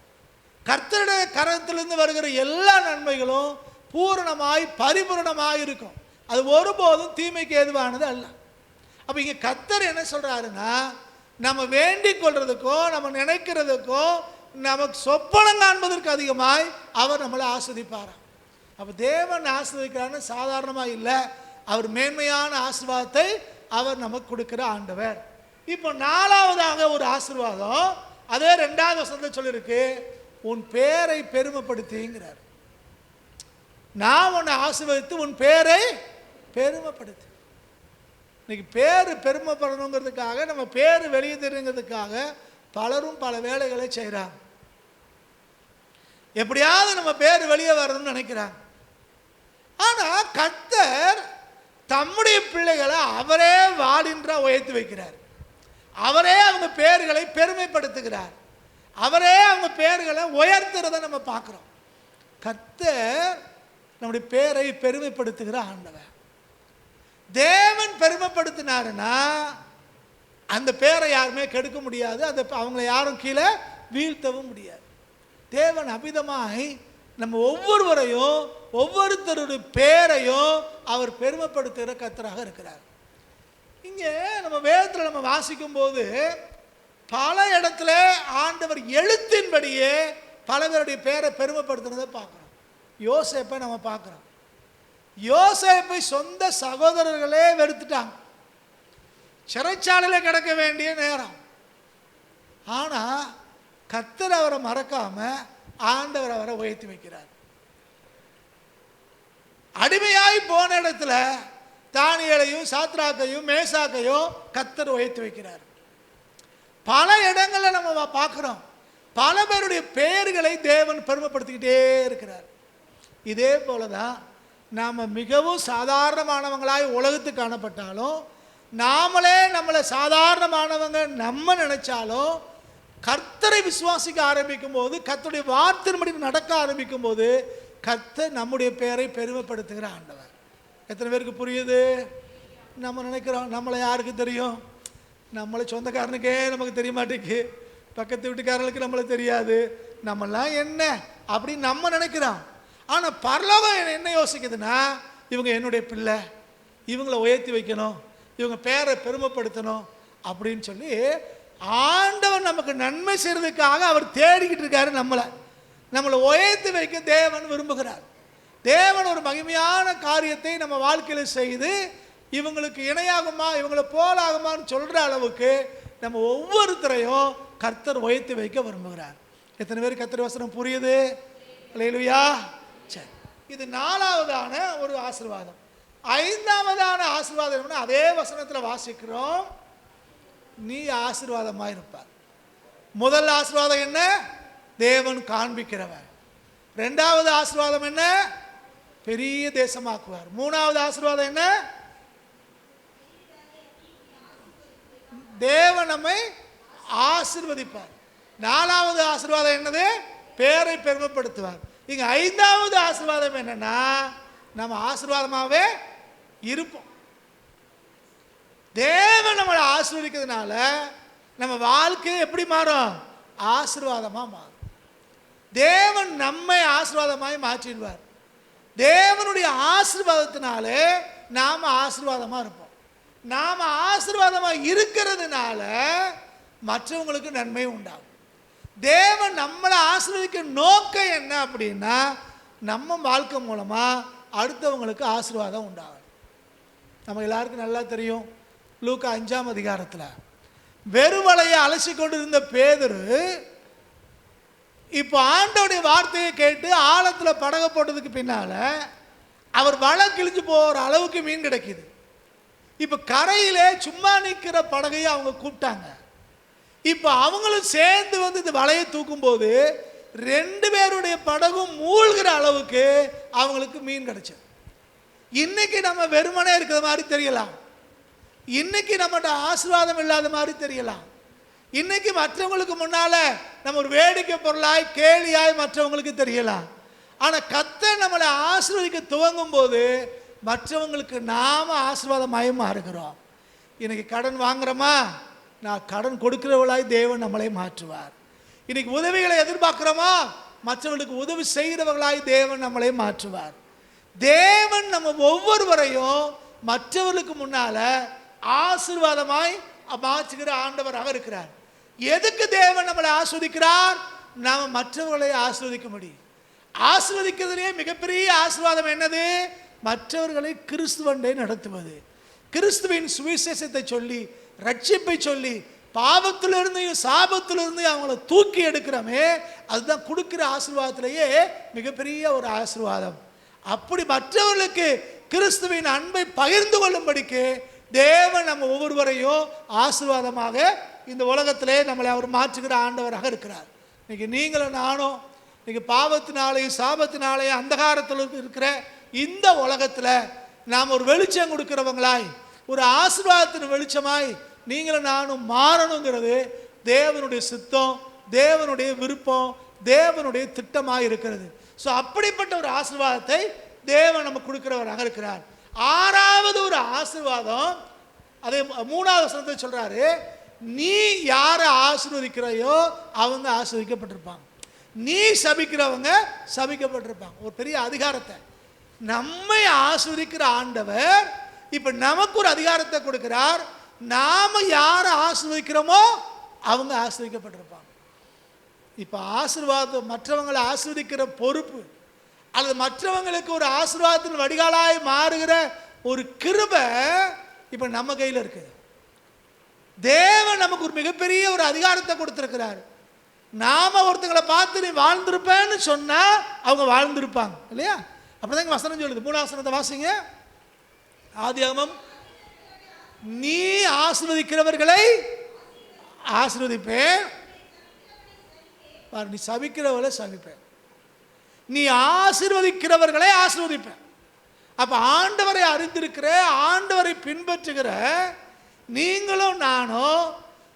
கர்த்தருடைய கரத்திலிருந்து வருகிற எல்லா நன்மைகளும் பூரணமாய் பரிபூர்ணமாய் இருக்கும். அது ஒருபோதும் தீமைக்கு ஏதுவானது அல்ல. அப்போ இங்கே கர்த்தர் என்ன சொல்கிறாருன்னா, நம்ம வேண்டிக் கொள்றதுக்கோ நம்ம நினைக்கிறதுக்கோ நமக்கு சொப்பனம் காண்பதற்கு அதிகமாய் அவர் நம்மளை ஆஸ்வதிப்பாராம். அப்போ தேவன் ஆஸ்வதிக்கிறான்னு சாதாரணமாக இல்லை, அவர் மேன்மையான ஆசீர்வாதத்தை அவர் நமக்கு கொடுக்கிற ஆண்டவர். இப்போ 4வதாக ஒரு ஆசீர்வாதம், அதே 2வது வசனத்தில் சொல்லியிருக்கு, உன் பேரை பெருமைப்படுத்திங்கிறார். நான் உன்னை ஆசீர்வதித்து உன் பேரை பெருமைப்படுத்து. இன்னைக்கு பேர் பெருமைப்படணுங்கிறதுக்காக, நம்ம பேர் வெளியே தெரியுங்கிறதுக்காக பலரும் பல வேலைகளை செய்கிறாங்க. எப்படியாவது நம்ம பேர் வெளியே வரணும்னு நினைக்கிறாங்க. ஆனால் கர்த்தர் தம்முடைய பிள்ளைகளை அவரே வாடின்றா உயர்த்தி வைக்கிறார். அவரே அவங்க பேர்களை பெருமைப்படுத்துகிறார். அவரே அவங்க பேர்களை உயர்த்துறதை நம்ம பார்க்குறோம். கர்த்தர் நம்முடைய பேரை பெருமைப்படுத்துகிற ஆண்டவர். தேவன் பெருமைப்படுத்தினாருன்னா அந்த பேரை யாருமே கெடுக்க முடியாது, அந்த அவங்கள யாரும் கீழே வீழ்த்தவும் முடியாது. தேவன் அபிதமாய் நம்ம ஒவ்வொருவரையும் ஒவ்வொருத்தருடைய பேரையும் அவர் பெருமைப்படுத்துகிற கர்த்தராக இருக்கிறார். இங்கே நம்ம வேதத்தில் நம்ம வாசிக்கும் போது பல இடத்துல ஆண்டவர் எழுத்தின்படியே பல பேருடைய பேரை பெருமைப்படுத்துறதை பார்க்குறோம். யோசேப்பை நம்ம பார்க்குறோம். யோசேப்பை சொந்த சகோதரர்களே வெறுத்துட்டாங்க. சிறைச்சாலையில் கிடக்க வேண்டிய நேரம். ஆனால் கர்த்தர் அவரை மறக்காம ஆண்டவர் அவரை உயர்த்தி வைக்கிறார். அடிமையாய் போன இடத்துல தானியேலையும் சாத்ராக்கையும் மேசாக்கையும் கர்த்தர் உயர்த்தி வைக்கிறார். பல இடங்களில் நம்ம பார்க்குறோம், பல பேருடைய பெயர்களை தேவன் பெருமைப்படுத்திக்கிட்டே இருக்கிறார். இதே போல தான் நாம் மிகவும் சாதாரணமானவங்களாய் உலகத்துக்கு காணப்பட்டாலும், நாமளே நம்மளை சாதாரணமானவங்க நம்ம நினைச்சாலும், கர்த்தரை விசுவாசிக்க ஆரம்பிக்கும் போது, கர்த்தருடைய வார்த்தையின்படி நடக்க ஆரம்பிக்கும் போது, கர்த்தர் நம்முடைய பெயரை பெருமைப்படுத்துகிற ஆண்டவர். எத்தனை பேருக்கு புரியுது? நம்ம நினைக்கிறோம் நம்மளை யாருக்கு தெரியும்? நம்மளை சொந்தக்காரனுக்கே நமக்கு தெரிய மாட்டேங்குது, பக்கத்து வீட்டுக்காரர்களுக்கு நம்மளை தெரியாது, நம்மளாம் என்ன அப்படின்னு நம்ம நினைக்கிறோம். ஆனால் பரலோகம் என்ன யோசிக்குதுன்னா, இவங்க என்னுடைய பிள்ளை, இவங்களை உயர்த்தி வைக்கணும், இவங்க பேரை பெருமைப்படுத்தணும் அப்படின்னு சொல்லி ஆண்டவர் நமக்கு நன்மை செய்கிறதுக்காக அவர் தேடிக்கிட்டு இருக்காரு. நம்மளை உயர்த்தி வைக்க தேவன் விரும்புகிறார். தேவன் ஒரு மகிமையான காரியத்தை நம்ம வாழ்க்கையில் செய்து இவங்களுக்கு இணையாகுமா, இவங்களை போலாகுமான்னு சொல்கிற அளவுக்கு நம்ம ஒவ்வொருத்தரையும் கர்த்தர் உயர்த்தி வைக்க விரும்புகிறார். எத்தனை பேர் கர்த்தர் வசனம் புரியுது? அல்லேலூயா. சரி, இது 4வதான ஒரு ஆசீர்வாதம். 5வதான ஆசீர்வாதம் என்ன? அதே வசனத்தில் வாசிக்கிறோம், நீ ஆசீர்வாதமாக இருப்பார். முதல் ஆசீர்வாதம் என்ன? தேவன் காண்பிக்கிறவர். 2வது ஆசீர்வாதம் என்ன? பெரிய தேசமாக்குவார். 3வது ஆசீர்வாதம் என்ன? தேவன் நம்மை ஆசீர்வதிப்பார். 4வது ஆசீர்வாதம் என்னது? பேரை பெருமைப்படுத்துவார். இங்க 5வது ஆசீர்வாதம் என்னன்னா, நம்ம ஆசீர்வாதமாகவே இருப்போம். தேவன் நம்மளை ஆசீர்வதிக்கிறதுனால நம்ம வாழ்க்கை எப்படி மாறும்? ஆசீர்வாதமாக மாறும். தேவன் நம்மை ஆசீர்வாதமாய் மாற்றிடுவார். தேவனுடைய ஆசீர்வாதத்தினாலே நாம் ஆசீர்வாதமாக இருப்போம். நாம் ஆசீர்வாதமாக இருக்கிறதுனால மற்றவங்களுக்கு நன்மை உண்டாகும். தேவன் நம்மளை ஆசீர்வதிக்க நோக்கம் என்ன அப்படின்னா, நம்ம வாழ்க்கை மூலமாக அடுத்தவங்களுக்கு ஆசீர்வாதம் உண்டாகும். நம்ம எல்லாருக்கும் நல்லா தெரியும், லூக்கா 5ஆம் அதிகாரத்தில் வெறுவலையை அலசி கொண்டு இருந்த பேதுரு இப்போ ஆண்டவருடைய வார்த்தையை கேட்டு ஆழத்தில் படக போட்டதுக்கு பின்னால் அவர் வலை கிழிஞ்சு போகிற அளவுக்கு மீன் கிடைக்கிது. இப்போ கரையிலே சும்மா நிற்கிற படகையை அவங்க கூப்பிட்டாங்க. இப்போ அவங்களும் சேர்ந்து வந்து இந்த வலையை தூக்கும்போது 2 பேருடைய படகும் மூழ்கிற அளவுக்கு அவங்களுக்கு மீன் கிடைச்சது. இன்னைக்கு நம்ம வெறுமனே இருக்கிற மாதிரி தெரியலாம். இன்னைக்கு நம்மகிட்ட ஆசீர்வாதம் இல்லாத மாதிரி தெரியலாம். இன்னைக்கு மற்றவங்களுக்கு முன்னால நம்ம ஒரு வேடிக்கை பொருளாய் கேலியாய் மற்றவங்களுக்கு தெரியலாம். ஆனால் கர்த்தர் நம்மளை ஆசீர்வதிக்க துவங்கும் போது மற்றவங்களுக்கு நாம ஆசீர்வாதமாய் மாறுகிறோம். இன்னைக்கு கடன் வாங்குறோமா, நான் கடன் கொடுக்கிறவளாய் தேவன் நம்மளை மாற்றுவார். இன்னைக்கு உதவிகளை எதிர்பார்க்கிறோமா, மற்றவர்களுக்கு உதவி செய்கிறவர்களாய் தேவன் நம்மளை மாற்றுவார். தேவன் நம்ம ஒவ்வொருவரையும் மற்றவர்களுக்கு முன்னால ஆசீர்வாதமாய் மாற்றுகிற ஆண்டவராக இருக்கிறார். எதுக்கு தேவன் நம்மளை ஆஸ்வதிக்கிறார்? நாம மற்றவர்களை ஆஸ்வதிக்க முடியும். ஆசீர்வதிக்கிறதுலேயே மிகப்பெரிய ஆசீர்வாதம் என்னது? மற்றவர்களை கிறிஸ்துவண்டை நடத்துவது. கிறிஸ்துவின் சுவிசேஷத்தை சொல்லி, ரட்சிப்பை சொல்லி, பாவத்திலிருந்து சாபத்திலிருந்து அவங்கள தூக்கி எடுக்கிறோமே, அதுதான் கொடுக்கிற ஆசீர்வாதத்திலேயே மிகப்பெரிய ஒரு ஆசீர்வாதம். அப்படி மற்றவர்களுக்கு கிறிஸ்துவின் அன்பை பகிர்ந்து கொள்ளும்படிக்கு தேவன் நம்ம ஒவ்வொருவரையும் ஆசீர்வாதமாக இந்த உலகத்திலே நம்மளை அவர் மாற்றுகிற ஆண்டவராக இருக்கிறார். இன்னைக்கு நீங்களும் நானும் இன்னைக்கு பாவத்தினாலேயும் சாபத்தினாலேயும் அந்தகாரத்தில் இருக்கிற இந்த உலகத்தில் நாம் ஒரு வெளிச்சம் கொடுக்கிறவங்களாய், ஒரு ஆசீர்வாதத்தின் வெளிச்சமாய் நீங்களும் நானும் மாறணுங்கிறது தேவனுடைய சித்தம், தேவனுடைய விருப்பம், தேவனுடைய திட்டமாக இருக்கிறது. ஸோ அப்படிப்பட்ட ஒரு ஆசீர்வாதத்தை தேவன் நமக்கு கொடுக்கிறவராக இருக்கிறார். ஆறாவது ஒரு ஆசீர்வாதம், அதே 3வது வசனத்தை சொல்றாரு, நீ யாரை ஆசீர்வதிக்கிறாயோ அவங்க ஆசீர்வதிக்கப்பட்டிருப்பாங்க, நீ சபிக்கிறவங்க சபிக்கப்பட்டிருப்பாங்க. ஒரு பெரிய அதிகாரத்தை நம்மை ஆசீர்வதிக்கிற ஆண்டவர் இப்ப நமக்கு ஒரு அதிகாரத்தை கொடுக்கிறார். நாம யாரை ஆசீர்வதிக்கிறோமோ அவங்க ஆசீர்வதிக்கப்பட்டிருப்பாங்க. இப்ப ஆசீர்வாதம், மற்றவங்களை ஆசீர்வதிக்கிற பொறுப்பு அல்லது மற்றவங்களுக்கு ஒரு ஆசீர்வாதத்தின் வடிகாலாய் மாறுகிற ஒரு கிருபை இப்ப நம்ம கையில் இருக்குது. தேவன் நமக்கு ஒரு மிகப்பெரிய ஒரு அதிகாரத்தை கொடுத்திருக்கிறார். நாம ஒருத்தங்களை பார்த்து நீ வாழ்ந்திருப்பேன்னு சொன்னா அவங்க வாழ்ந்திருப்பாங்க இல்லையா? அப்படிதான் வசனம் சொல்லுது. 3வது வசனத்தை வாசிங்க. ஆதியாகமம், நீ ஆசீர்வதிக்கிறவர்களை ஆசீர்வதிப்பேன், நீ சபிக்கிறவர்களை சபிப்பேன், நீ ஆசீர்வதிக்கிறவர்களை ஆசீர்வதிப்பேன். அப்ப ஆண்டவரை அறிந்திருக்கிற, ஆண்டவரை பின்பற்றுகிற நீங்களும் நானும்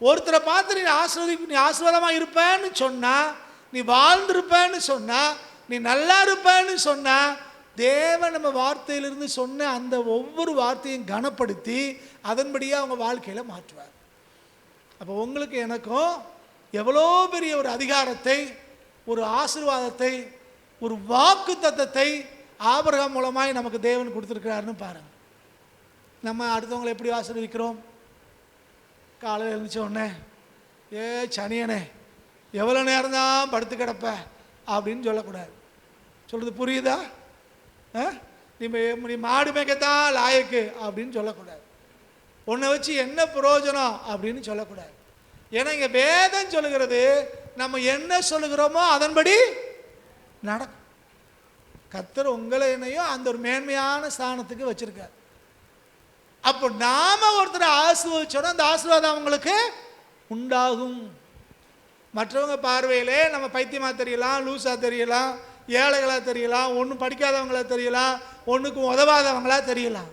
ஒருத்தரை பார்த்து நீ ஆசீர்வாதமா இருப்பேன்னு சொன்னா, நீ வாழ்ந்திருப்பேன்னு சொன்னா, நீ நல்லா இருப்பேன்னு சொன்னா, தேவன் நம்ம வார்த்தையிலிருந்து சொன்ன அந்த ஒவ்வொரு வார்த்தையும் கனப்படுத்தி அதன்படியே அவங்க வாழ்க்கையில மாற்றுவார். அப்போ உங்களுக்கு எனக்கும் எவ்வளோ பெரிய ஒரு அதிகாரத்தை, ஒரு ஆசீர்வாதத்தை, ஒரு வாக்கு தத்தத்தை ஆபிரகாம் மூலமாய் நமக்கு தேவன் கொடுத்துருக்கிறாருன்னு பாருங்க. நம்ம அடுத்தவங்களை எப்படி ஆசீர்வதிக்கிறோம்? காலையில் எழுந்திரிச்ச உடனே, ஏ சனியனே எவ்வளோ நேரம் தான் படுத்து கிடப்ப அப்படின்னு சொல்லக்கூடாது. சொல்றது புரியுதா? நீ மாடு மேய்க்கத்தான் லாயக்கு அப்படின்னு சொல்லக்கூடாது. உன்னை வச்சு என்ன பிரயோஜனம் அப்படின்னு சொல்லக்கூடாது. ஏன்னா இங்க வேதம் சொல்லுகிறது, நம்ம என்ன சொல்லுகிறோமோ அதன்படி நடக்கும். கர்த்தர் உங்களை என்னையும் அந்த ஒரு மேன்மையான ஸ்தானத்துக்கு வச்சிருக்கார். அப்போ நாம ஒருத்தரை ஆசீர்வதிச்சோன்னா அந்த ஆசீர்வாதம் அவங்களுக்கு உண்டாகும். மற்றவங்க பார்வையிலே நம்ம பைத்தியமா தெரியலாம், லூசா தெரியலாம், ஏழைகளா தெரியலாம், ஒன்றும் படிக்காதவங்களா தெரியலாம், ஒன்றுக்கும் உதவாதவங்களா தெரியலாம்.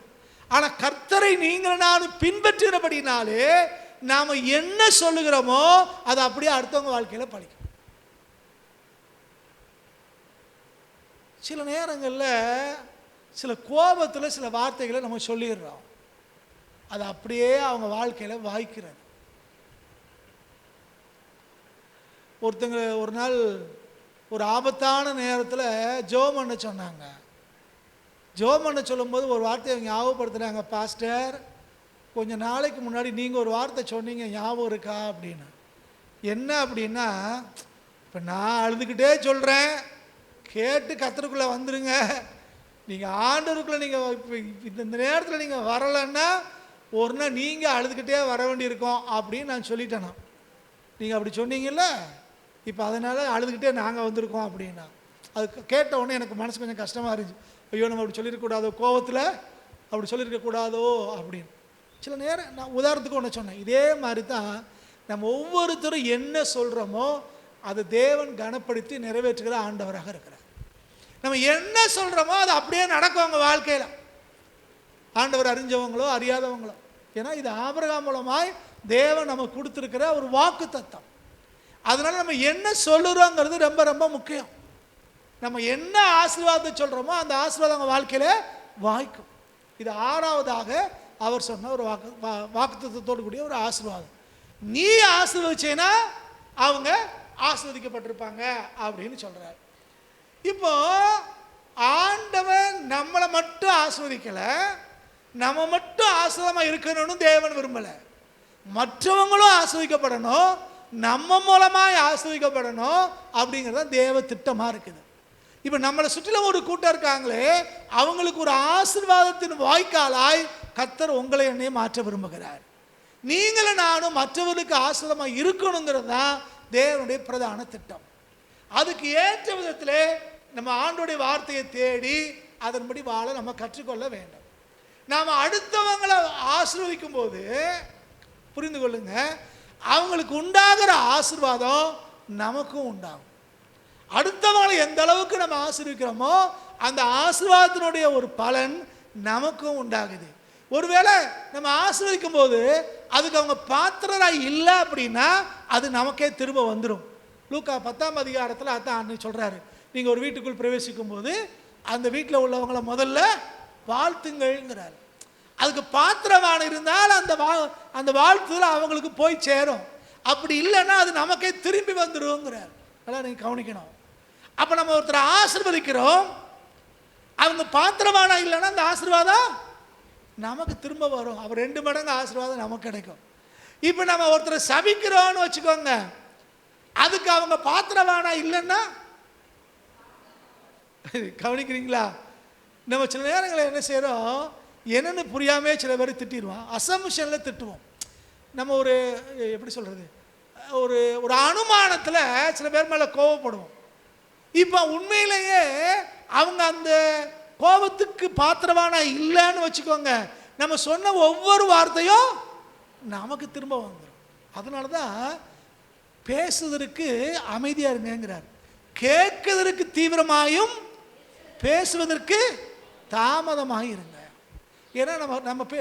ஆனால் கர்த்தரை நீங்கள் நானும் பின்பற்றுகிறபடினாலே நாம் என்ன சொல்லுகிறோமோ அது அப்படியே அடுத்தவங்க வாழ்க்கையில் படிக்கும். சில நேரங்களில் சில கோபத்தில் சில வார்த்தைகளை நம்ம சொல்லிடுறோம், அது அப்படியே அவங்க வாழ்க்கையில் வாய்க்கிறது. ஒருத்தங்க ஒரு நாள் ஒரு ஆபத்தான நேரத்தில் ஜெபம் பண்ண சொன்னாங்க. ஜெபம் பண்ண சொல்லும்போது ஒரு வார்த்தையை ஞாபகப்படுத்துகிறாங்க, பாஸ்டர் கொஞ்சம் நாளைக்கு முன்னாடி நீங்கள் ஒரு வார்த்தை சொன்னீங்க ஞாபகம் இருக்கா அப்படின்னு. என்ன அப்படின்னா, இப்போ நான் அழுதுகிட்டே சொல்கிறேன், கேட்டு கர்த்தருக்குள்ளே வந்துடுங்க, நீங்கள் ஆண்டவருக்குள்ளே நீங்கள் இப்போ இந்த நேரத்தில் நீங்கள் வரலைன்னா ஒரு நாள் நீங்கள் அழுதுகிட்டே வர வேண்டியிருக்கோம் அப்படின்னு நான் சொல்லிட்டேனா. நீங்கள் அப்படி சொன்னீங்கல்ல, இப்போ அதனால் அழுதுகிட்டே நாங்கள் வந்திருக்கோம் அப்படின்னா. அது கேட்ட உடனே எனக்கு மனசு கொஞ்சம் கஷ்டமாக இருந்துச்சு. ஐயோ நம்ம அப்படி சொல்லியிருக்கக்கூடாதோ, கோபத்தில் அப்படி சொல்லியிருக்கக்கூடாதோ அப்படின்னு. சில நேரம் நான் உதாரணத்துக்கு ஒன்று சொன்னேன், இதே மாதிரி தான் நம்ம ஒவ்வொருத்தரும் என்ன சொல்கிறோமோ அது தேவன் கனப்படுத்தி நிறைவேற்றுகிற ஆண்டவராக இருக்கிறார். நம்ம என்ன சொல்கிறோமோ அது அப்படியே நடக்கும் அவங்க வாழ்க்கையில். ஆண்டவர் அறிஞ்சவங்களோ அறியாதவங்களோ ஏன்னா இது ஆபிரகாம் மூலமாய் தேவன் நமக்கு கொடுத்துருக்கிற ஒரு வாக்கு தத்தம். அதனால நம்ம என்ன சொல்லுறோங்கிறது ரொம்ப ரொம்ப முக்கியம். நம்ம என்ன ஆசீர்வாதத்தை சொல்கிறோமோ அந்த ஆசீர்வாதம் அவங்க வாழ்க்கையில் வாய்க்கும். இது 6வதாக அவர் சொன்ன ஒரு வாக்குத்தத்தோடு கூடிய ஒரு ஆசீர்வாதம். நீ ஆசீர்வதிச்சேன்னா அவங்க ஆசீர்வதிக்கப்பட்டிருப்பாங்க அப்படின்னு சொல்கிறார். இப்போ ஆண்டவன் நம்மளை மட்டும் ஆசீர்வதிக்கலை, நம்ம மட்டும் ஆசீர்வாதமாக இருக்கணும்னு தேவன் விரும்பலை. மற்றவங்களும் ஆசீர்வதிக்கப்படணும், நம்ம மூலமாக ஆசீர்வதிக்கப்படணும் அப்படிங்கிறது தேவ திட்டமாக இருக்குது. இப்போ நம்மளை சுற்றிலும் ஒரு கூட்டம் இருக்காங்களே, அவங்களுக்கு ஒரு ஆசீர்வாதத்தின் வாய்க்காலாய் கர்த்தர் உங்களை என்னையும் மாற்ற விரும்புகிறார். நீங்களும் நானும் மற்றவர்களுக்கு ஆசீர்வாதமாக இருக்கணுங்கிறது தான் தேவனுடைய பிரதான திட்டம். அதுக்கு ஏற்ற விதத்தில் நம்ம ஆண்டோடைய வார்த்தையை தேடி அதன்படி வாழ நம்ம கற்றுக்கொள்ள வேண்டும். நாம் அடுத்தவங்களை ஆசீர்வதிக்கும் போது புரிந்து கொள்ளுங்க, அவங்களுக்கு உண்டாகிற ஆசீர்வாதம் நமக்கும் உண்டாகும். அடுத்தவங்களை எந்த அளவுக்கு நம்ம ஆசீர்வதிக்கிறோமோ அந்த ஆசீர்வாதத்தினுடைய ஒரு பலன் நமக்கும் உண்டாகுது. ஒருவேளை நம்ம ஆசீர்வதிக்கும் போது அதுக்கு அவங்க பாத்திரராக இல்லை அப்படின்னா அது நமக்கே திரும்ப வந்துடும். லூக்கா 10ஆம் அதிகாரத்தில் அதான் அன்னைக்கு சொல்கிறாரு, நீங்கள் ஒரு வீட்டுக்குள் பிரவேசிக்கும் போது அந்த வீட்டில் உள்ளவங்களை முதல்ல வாழ்த்துங்கள்ங்கிறார். அதுக்கு பாத்திரமான இருந்தால் அந்த வாழ்த்துதல் அவங்களுக்கு போய் சேரும். அப்படி இல்லைன்னா அது நமக்கே திரும்பி வந்துடுங்கிறார். அதெல்லாம் நீங்கள் கவனிக்கணும். அப்போ நம்ம ஒருத்தரை ஆசீர்வதிக்கிறோம், அவங்க பாத்திரமான இல்லைன்னா அந்த ஆசீர்வாதம் நமக்கு திரும்ப வரும். அவர் 2 மடங்கு ஆசீர்வாதம் நமக்கு கிடைக்கும். இப்போ நம்ம ஒருத்தரை சபிக்கிறோன்னு வச்சுக்கோங்க, அதுக்கு அவங்க பாத்திரவானா இல்லைன்னா கவனிக்கிறீங்களா? நம்ம சில நேரங்களில் என்ன செய்கிறோம், என்னென்னு புரியாமே சில பேர் திட்டிடுவோம், அசம்ஷனில் திட்டுவோம். நம்ம ஒரு எப்படி சொல்கிறது, ஒரு அனுமானத்தில் சில பேர் மேலே கோபப்படுவோம். இப்போ உண்மையிலேயே அவங்க அந்த கோபத்துக்கு பாத்திரவான இல்லைன்னு வச்சுக்கோங்க, நம்ம சொன்ன ஒவ்வொரு வார்த்தையும் நமக்கு திரும்ப வந்துடும். அதனால தான் பேசுவதற்கு அமைதியாக இருங்கிறார், கேட்குவதற்கு தீவிரமாயும் பேசுவதற்கு தாமதமாக இருங்க. ஏன்னா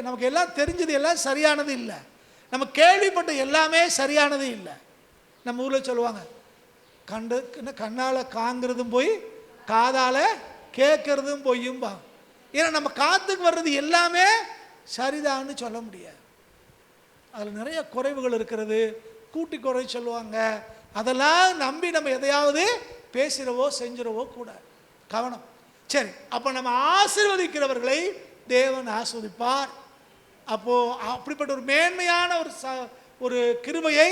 நமக்கு எல்லாம் தெரிஞ்சது எல்லாம் சரியானது இல்லை, நம்ம கேள்விப்பட்ட எல்லாமே சரியானது இல்லை. நம்ம ஊரில் சொல்லுவாங்க, கண்ணால் காங்கிறதும் போய் காதால் கேட்கறதும் பொய்யும்பா. ஏன்னா நம்ம காத்துக்கு வர்றது எல்லாமே சரிதான்னு சொல்ல முடியாது. அதில் நிறைய குறைவுகள் இருக்கிறது, கூட்டி குறை சொல்லுவாங்க. அதெல்லாம் நம்பி நம்ம எதையாவது பேசிடவோ செஞ்சிடவோ கூடாது. கவனம். சரி, அப்போ நம்ம ஆசீர்வதிக்கிறவர்களை தேவன் ஆசீர்வதிப்பார். அப்போது அப்படிப்பட்ட ஒரு மேன்மையான ஒரு கிருபையை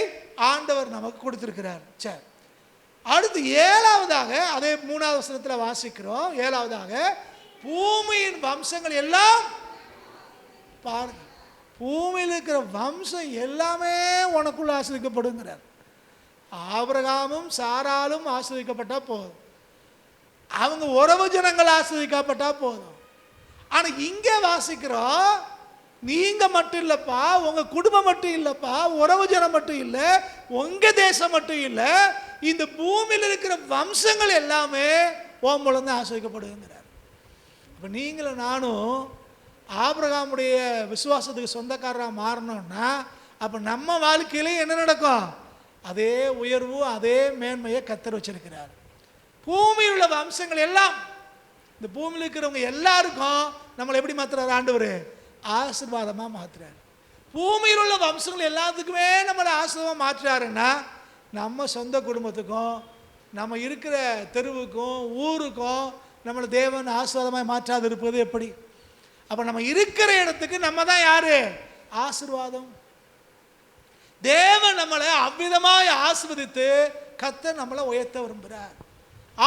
ஆண்டவர் நமக்கு கொடுத்திருக்கிறார். சரி, அடுத்து 7வதாக அதே 3வது வசனத்தில் வாசிக்கிறோம். 7வதாக பூமியின் வம்சங்கள் எல்லாம் பாருங்க, பூமியில் இருக்கிற வம்சம் எல்லாமே உனக்குள்ள ஆசீர்வதிக்கப்படுங்கிறார். ஆபிரகாமும் சாராலும் ஆசீர்வதிக்கப்பட்டா போதும், அவங்க உறவு ஜனங்கள் ஆசீர்வதிக்கப்பட்டா போதும். ஆனால் இங்கே வாசிக்கிறோம், நீங்க மட்டும் இல்லப்பா, உங்க குடும்பம் மட்டும் இல்லப்பா, உறவு ஜனம் மட்டும் இல்லை, உங்க தேசம் மட்டும் இல்லை, இந்த பூமியில் இருக்கிற வம்சங்கள் எல்லாமே உன் மூலம் தான் ஆசீர்வதிக்கப்படுங்கிறார். இப்போ நீங்களும் நானும் ஆபிரகாமுடைய விசுவாசத்துக்கு சொந்தக்காரராக மாறணும்னா அப்போ நம்ம வாழ்க்கையிலே என்ன நடக்கும்? அதே உயர்வு அதே மேன்மையை கர்த்தர் வச்சிருக்கிறார். பூமியில் உள்ள வம்சங்கள் எல்லாம், இந்த பூமியில் இருக்கிறவங்க எல்லாருக்கும் நம்மளை எப்படி மாத்துறாரு ஆண்டவர்? ஆசீர்வாதமாக மாற்றுறாரு. பூமியில் உள்ள வம்சங்கள் எல்லாத்துக்குமே நம்மளை ஆசீர்வாதமாக மாற்றுறாருன்னா நம்ம சொந்த குடும்பத்துக்கும் நம்ம இருக்கிற தெருவுக்கும் ஊருக்கும் நம்மளை தேவன் ஆசீர்வாதமாக மாற்றாது இருப்பது எப்படி? அப்போ நம்ம இருக்கிற இடத்துக்கு நம்ம தான் யாரு? ஆசீர்வாதம். தேவன் நம்மளை அவ்விதமாய் ஆசீர்வதித்து கர்த்தர் நம்மளை உயர்த்த விரும்புகிறார்.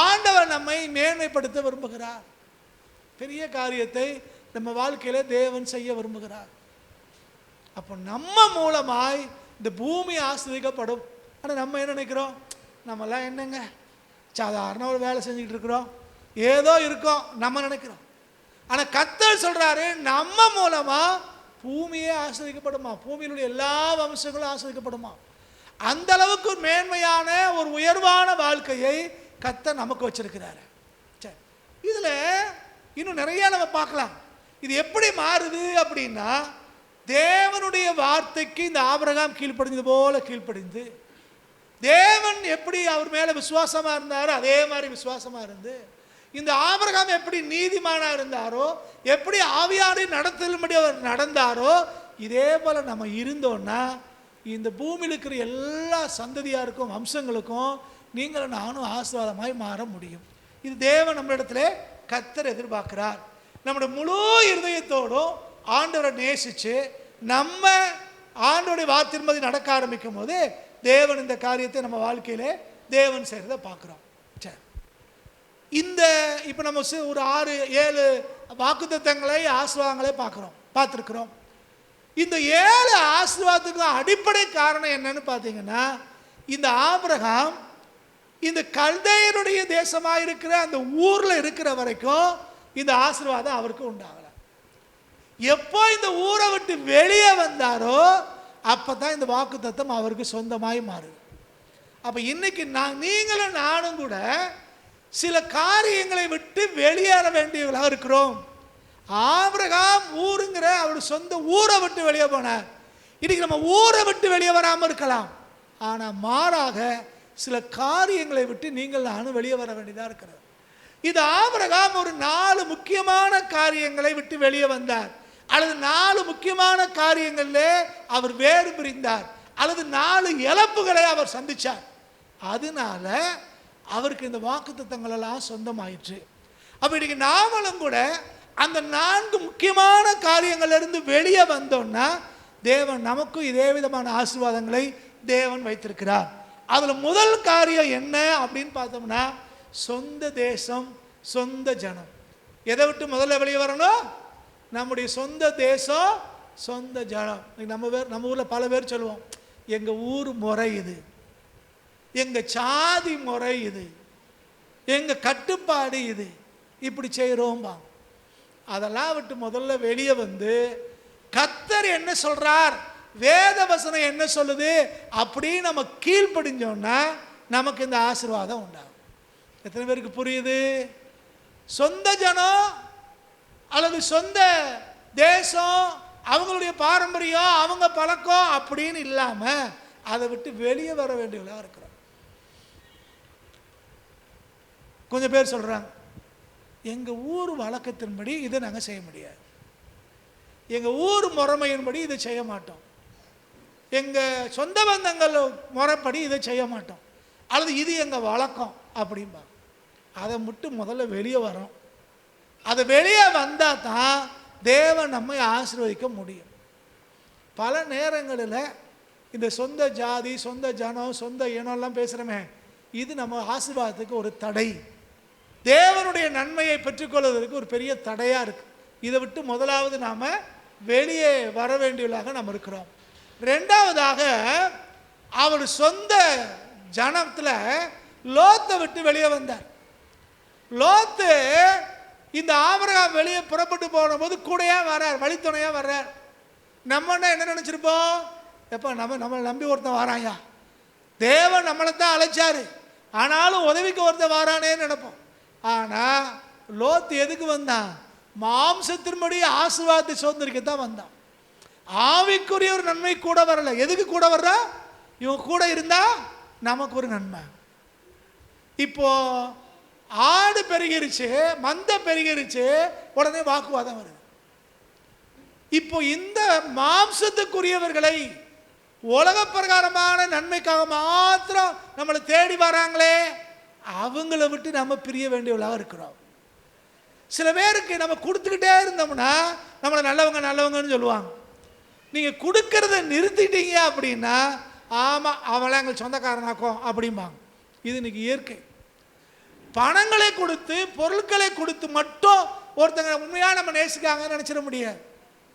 ஆண்டவர் நம்மை மேன்மைப்படுத்த விரும்புகிறார். பெரிய காரியத்தை நம்ம வாழ்க்கையில தேவன் செய்ய விரும்புகிறார். அப்போ நம்ம மூலமாய் இந்த பூமி ஆசீர்வதிக்கப்படும். ஆனால் நம்ம என்ன நினைக்கிறோம்? நம்மெல்லாம் என்னங்க சாதாரண ஒரு வேலை செஞ்சுக்கிட்டு இருக்கிறோம், ஏதோ இருக்கோம் நம்ம நினைக்கிறோம். ஆனால் கர்த்தர் சொல்றாரு, நம்ம மூலமா பூமியே ஆசீர்வதிக்கப்படுமா, பூமியிலுடைய எல்லா வம்சங்களும் ஆசீர்வதிக்கப்படுமா. அந்த அளவுக்கு ஒரு மேன்மையான ஒரு உயர்வான வாழ்க்கையை கர்த்தர் நமக்கு வச்சிருக்கிறாரு. சரி, இதில் இன்னும் நிறைய நம்ம பார்க்கலாம். இது எப்படி மாறுது அப்படின்னா, தேவனுடைய வார்த்தைக்கு இந்த ஆபிரகாம் கீழ்ப்படிந்தது போல கீழ்ப்படிந்து, தேவன் எப்படி அவர் மேலே விசுவாசமாக இருந்தாரோ அதே மாதிரி விசுவாசமாக இருந்து, இந்த ஆபிரகாம் எப்படி நீதிமானாக இருந்தாரோ, எப்படி ஆவியாரை நடத்தலும்படி அவர் நடந்தாரோ, இதே போல் நம்ம இருந்தோன்னா இந்த பூமியில் இருக்கிற எல்லா சந்ததியாருக்கும் வம்சங்களுக்கும் நீங்களும் நானும் ஆசீர்வாதமாய் மாற முடியும். இது தேவன் நம்மளிடத்துல கர்த்தர் எதிர்பார்க்கிறார். நம்முடைய முழு இருதயத்தோடும் ஆண்டவரை நேசித்து நம்ம ஆண்டவருடைய வார்த்தையின்படி நடக்க ஆரம்பிக்கும் போது தேவன் இந்த காரியத்தை நம்ம வாழ்க்கையிலே தேவன் செய்கிறத பார்க்குறோம். சரி, இந்த இப்போ நம்ம ஒரு 6-7 வாக்குத்தத்தங்களை ஆசீர்வாதங்களை பார்த்துருக்குறோம். இந்த 7 ஆசீர்வாதத்துக்கு அடிப்படை காரணம் என்னன்னு பார்த்தீங்கன்னா, இந்த ஆபிரகாம் இந்த கல்தையருடைய தேசமாக இருக்கிற அந்த ஊரில் இருக்கிற வரைக்கும் இந்த ஆசீர்வாதம் அவருக்கு உண்டாகலை. எப்போ இந்த ஊரை விட்டு வெளியே வந்தாரோ அப்போ தான் இந்த வாக்குத்தத்தம் அவருக்கு சொந்தமாய் மாறுது. அப்போ இன்னைக்கு நீங்களும் நானும் கூட சில காரியங்களை விட்டு வெளியேற வேண்டியவர்களாக இருக்கிறோம். ஆபிரகாம் ஊருங்கிற அவர் சொந்த ஊரை விட்டு வெளியே போனார். இன்னைக்கு நம்ம ஊரை விட்டு வெளியே வராமல் இருக்கலாம், ஆனால் மாறாக சில காரியங்களை விட்டு நீங்கள் நானும் வெளியே வர வேண்டியதாக இருக்கிறது. இது ஆபிரகாம் ஒரு 4 முக்கியமான காரியங்களை விட்டு வெளியே வந்தார், அல்லது 4 முக்கியமான காரியங்களிலே அவர் வேறு பிரிந்தார், அல்லது 4 இழப்புகளை அவர் சந்தித்தார். அதனால அவருக்கு இந்த வாக்குத்தத்தங்கள் எல்லாம் சொந்தமாயிற்று. அப்போ இன்னைக்கு நாமளும் கூட அந்த 4 முக்கியமான காரியங்களிலிருந்து வெளியே வந்தோம்னா தேவன் நமக்கும் இதே விதமான ஆசீர்வாதங்களை தேவன் வைத்திருக்கிறார். அதில் முதல் காரியம் என்ன அப்படின்னு பார்த்தோம்னா, சொந்த தேசம், சொந்த ஜனம். எதை விட்டு முதல்ல வெளியே வரணும்? நம்முடைய சொந்த தேசம், சொந்த ஜனம். நம்ம ஊரில் பல பேர் சொல்லுவோம், எங்கள் ஊர் முறை இது, எங்கள் சாதி முறை இது, எங்கள் கட்டுப்பாடு இது, இப்படி செய்கிறோம்பா. அதெல்லாம் விட்டு முதல்ல வெளியே வந்து கர்த்தர் என்ன சொல்றார், வேத வசனம் என்ன சொல்லுது அப்படின்னு நம்ம கீழ்ப்படிஞ்சோம்னா நமக்கு இந்த ஆசீர்வாதம் உண்டாகும். எத்தனை பேருக்கு புரியுது? சொந்த ஜனம் அல்லது சொந்த தேசம், அவங்களுடைய பாரம்பரியம், அவங்க பழக்கம் அப்படின்னு இல்லாம அதை விட்டு வெளியே வர வேண்டியவர்களாக இருக்கிறோம். கொஞ்சம் பேர் சொல்றாங்க, எங்கள் ஊர் வழக்கத்தின்படி இதை நாங்கள் செய்ய முடியாது, எங்கள் ஊர் முறைமையின்படி இதை செய்ய மாட்டோம், எங்கள் சொந்த பந்தங்கள் முறைப்படி இதை செய்ய மாட்டோம், அல்லது இது எங்கள் வழக்கம் அப்படிம்பா. அதை மட்டும் முதல்ல வெளியே வரோம். அதை வெளியே வந்தால் தான் தேவன் நம்மை ஆசீர்வதிக்க முடியும். பல நேரங்களில் இந்த சொந்த ஜாதி, சொந்த ஜனம், சொந்த இனம்லாம் பேசுகிறோமே, இது நம்ம ஆசீர்வாதத்துக்கு ஒரு தடை, தேவனுடைய நன்மையை பெற்றுக்கொள்வதற்கு ஒரு பெரிய தடையாக இருக்குது. இதை விட்டு முதலாவது நாம் வெளியே வர வேண்டியவர்களாக நம்ம இருக்கிறோம். ரெண்டாவதாக அவர் சொந்த ஜனத்தில் லோத்தை விட்டு வெளியே வந்தார். லோத்து இந்த ஆபிரகாம் வெளியே புறப்பட்டு போன போது கூடையாக வர்றார், வழித்துணையாக வர்றார். நம்ம என்ன நினச்சிருப்போம், எப்போ நம்மளை நம்பி ஒருத்தன் வாராயா, தேவன் நம்மளை தான் அழைச்சாரு, ஆனாலும் உதவிக்கு ஒருத்தன் வாரானேன்னு நினைப்போம். ஆனால் லோத்து எதுக்கு வந்தான்? மாம்சத்தின்படி ஆசீர்வாதத்தை சுதந்திரிக்கத்தான் வந்தான். ஆவிக்குரிய ஒரு நன்மை கூட வரல. எதுக்கு கூட வர்றா? இவன் கூட இருந்தா நமக்கு ஒரு நன்மை. இப்போ ஆடு பெருகிருச்சு, மந்த பெருகிருச்சு, உடனே வாக்குவாதம் வருது. இப்போ இந்த மாம்சத்துக்குரியவர்களை உலக பிரகாரமான நன்மைக்காக மாத்திரம் நம்மளை தேடி வராங்களே, அவங்கள விட்டு நம்ம பிரிய வேண்டியவர்களாக இருக்கிறோம். சில பேருக்கு நம்ம கொடுத்துக்கிட்டே இருந்தோம்னா நம்மளை நல்லவங்க நல்லவங்கன்னு சொல்லுவாங்க. நீங்கள் கொடுக்கறத நிறுத்திட்டீங்க அப்படின்னா, ஆமாம் அவளை எங்களுக்கு சொந்தக்காரனாக்கும் அப்படிம்பாங்க. இது இன்னைக்கு இயற்கை. பணங்களை கொடுத்து, பொருட்களை கொடுத்து மட்டும் ஒருத்தங்க உண்மையாக நம்ம நேசிக்காங்கன்னு நினச்சிட முடியாது.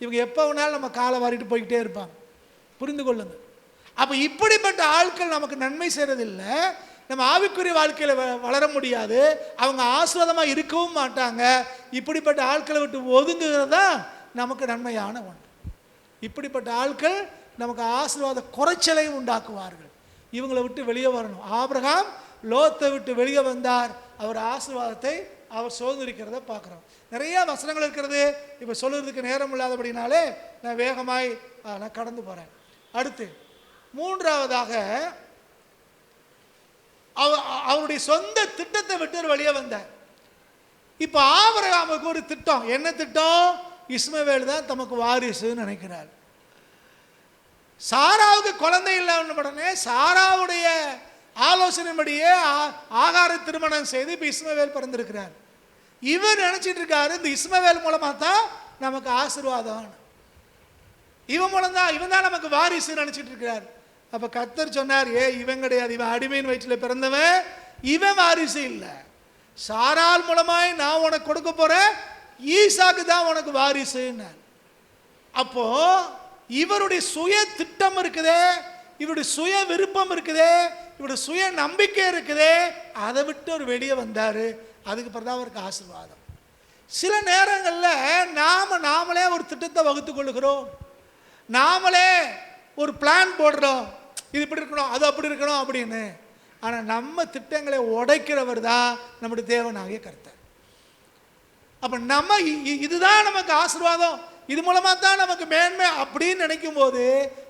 இவங்க எப்போ வேணாலும் நம்ம காலை வாரிட்டு போய்கிட்டே இருப்பாங்க. புரிந்து கொள்ளுங்க. அப்போ இப்படிப்பட்ட ஆட்கள் நமக்கு நன்மை செய்கிறதில்லை, நம்ம ஆவிக்குரிய வாழ்க்கையில் வளர முடியாது, அவங்க ஆசீர்வாதமாக இருக்கவும் மாட்டாங்க. இப்படிப்பட்ட ஆட்களை விட்டு ஒதுங்குகிறது தான் நமக்கு நன்மையான ஒன்று. இப்படிப்பட்ட ஆட்கள் நமக்கு ஆசீர்வாத குறைச்சலை உண்டாக்குவார்கள். இவங்களை விட்டு வெளியே வரணும். ஆபிரகாம் லோத்தை விட்டு வெளியே வந்தார், அவர் ஆசீர்வாதத்தை அவர் சுதந்திரிக்கிறத பார்க்குறோம். நிறைய வசனங்கள் இருக்கிறது, இப்போ சொல்லுறதுக்கு நேரம் இல்லாதபடினாலே நான் வேகமாய் நான் கடந்து போகிறேன். அடுத்து மூன்றாவதாக அவருடைய சொந்த திட்டத்தை விட்டு வெளியே வந்தார். இப்போ ஆபிரகாமுக்கு ஒரு திட்டம். என்ன திட்டம்? இஸ்மவேல் தான் தமக்கு வாரிசுன்னு நினைக்கிறார். சாராவுக்கு குழந்தை இல்லைன்னு உடனே சாராவுடைய ஆலோசனைப்படியே ஆகார திருமணம் செய்து இப்போ இஸ்மவேல் பிறந்திருக்கிறார். இவர் நினைச்சிட்டு இருக்காரு இந்த இஸ்மவேல் மூலமா தான் நமக்கு ஆசீர்வாதம், இவன் மூலம் தான், இவன் தான் நமக்கு வாரிசு நினைச்சிட்டு இருக்கிறார். அப்ப கர்த்தர் சொன்னார், இவன் கிடையாது, இவன் அடிமையின் வயிற்றில் பிறந்தவன், இவன் வாரிசு இல்லை. சாரால் மூலமாய் நான் உனக்கு கொடுக்க போறேன், ஈசாக்கு தான் உனக்கு வாரிசுன்னு. அப்போ இவருடைய சுய திட்டம் இருக்குதே, இவருடைய சுய விருப்பம் இருக்குதே, இவருடைய சுய நம்பிக்கை இருக்குதே, அதை விட்டு அவர் வெளியே வந்தாரு. அதுக்கு பிறகு அவருக்கு ஆசீர்வாதம். சில நேரங்களில் நாமளே ஒரு திட்டத்தை வகுத்து கொள்ளுகிறோம், நாமளே ஒரு பிளான் போடுறோம், இது இப்படி இருக்கணும் அது அப்படி இருக்கணும் அப்படின்னு. ஆனால் நம்ம திட்டங்களை உடைக்கிறவர் தான் நம்முடைய தேவனாகிய கர்த்தர். அப்போ நம்ம இதுதான் நமக்கு ஆசீர்வாதம், இது மூலமாக தான் நமக்கு மேன்மை அப்படின்னு நினைக்கும் போது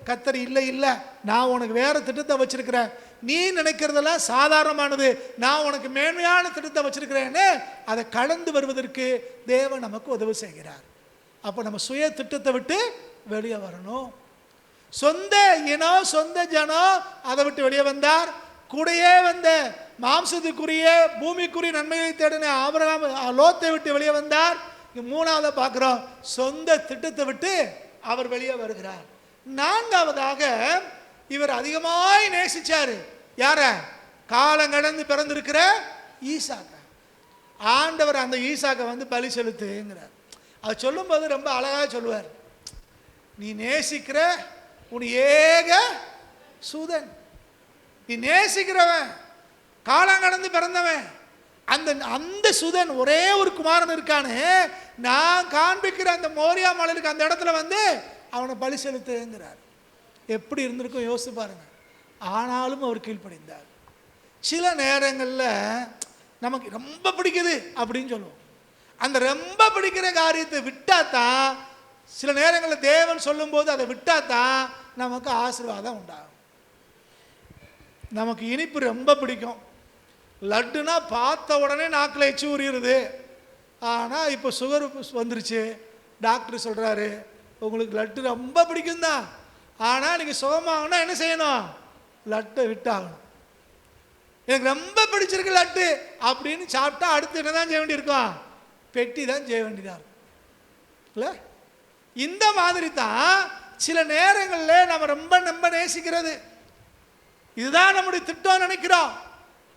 கர்த்தர் இல்லை இல்லை, நான் உனக்கு வேற திட்டத்தை வச்சிருக்கிறேன், நீ நினைக்கிறதெல்லாம் சாதாரணமானது, நான் உனக்கு மேன்மையான திட்டத்தை வச்சிருக்கிறேன்னு அதை கடந்து வருவதற்கு தேவன் நமக்கு உதவி செய்கிறார். அப்போ நம்ம சுய திட்டத்தை விட்டு வெளியே வரணும். சொந்த இனம் சொந்த ஜனம் அதை விட்டு வெளியே வந்தார். கூடையே வந்த மாம்சத்துக்குரிய பூமிக்குரிய நன்மையை தேடின ஆபிரகாம் லோத்தை விட்டு வெளியே வந்தார். மூணாவது பார்க்கிறோம், சொந்த திட்டத்தை விட்டு அவர் வெளியே வருகிறார். நான்காவதாக இவர் அதிகமாய் நேசிச்சாரு யார? காலம் கடந்து பிறந்திருக்கிற ஈசாக்க. ஆண்டவர் அந்த ஈசாக்க வந்து பலி செலுத்துங்கிறார். அது சொல்லும்போது ரொம்ப அழகாக சொல்லுவார், நீ நேசிக்கிற உன் ஏக சூதன், நீ நேசிக்கிறவன், காலம் கடந்து பிறந்தவன், அந்த சுதன் ஒரே ஒரு குமாரன் இருக்கானே, நான் காண்பிக்கிற அந்த மோரியா மலைக்கு அந்த இடத்துல வந்து அவனை பலி செலுத்துங்கிறார். எப்படி இருந்திருக்கும் யோசிச்சு பாருங்க. ஆனாலும் அவர் கீழ்ப்படிந்தார். சில நேரங்களில் நமக்கு ரொம்ப பிடிக்குது அப்படின்னு சொல்லுவோம், அந்த ரொம்ப பிடிக்கிற காரியத்தை விட்டாதான், சில நேரங்களில் தேவன் சொல்லும்போது அதை விட்டாதான் நமக்கு ஆசீர்வாதம் உண்டாகும். நமக்கு இனிப்பு ரொம்ப பிடிக்கும், லட்டுனா பார்த்த உடனே நாக்கில் எச்சி ஊறிடுது. ஆனால் இப்போ சுகர் வந்துருச்சு, டாக்டர் சொல்கிறாரு உங்களுக்கு லட்டு ரொம்ப பிடிக்கும் தான், ஆனால் நீங்கள் சுகமாகனா என்ன செய்யணும்? லட்டை விட்டாகணும். எனக்கு ரொம்ப பிடிச்சிருக்கு லட்டு அப்படின்னு சாப்பிட்டா அடுத்து என்ன தான் செய்ய வேண்டியிருக்கோம்? பெட்டி தான் செய்ய வேண்டியதாக இருக்கும் இல்லை? இந்த மாதிரி தான் சில நேரங்களில் நம்ம ரொம்ப நேசிக்கிறது, இதுதான் நம்முடைய திட்டம் நினைக்கிறோம்.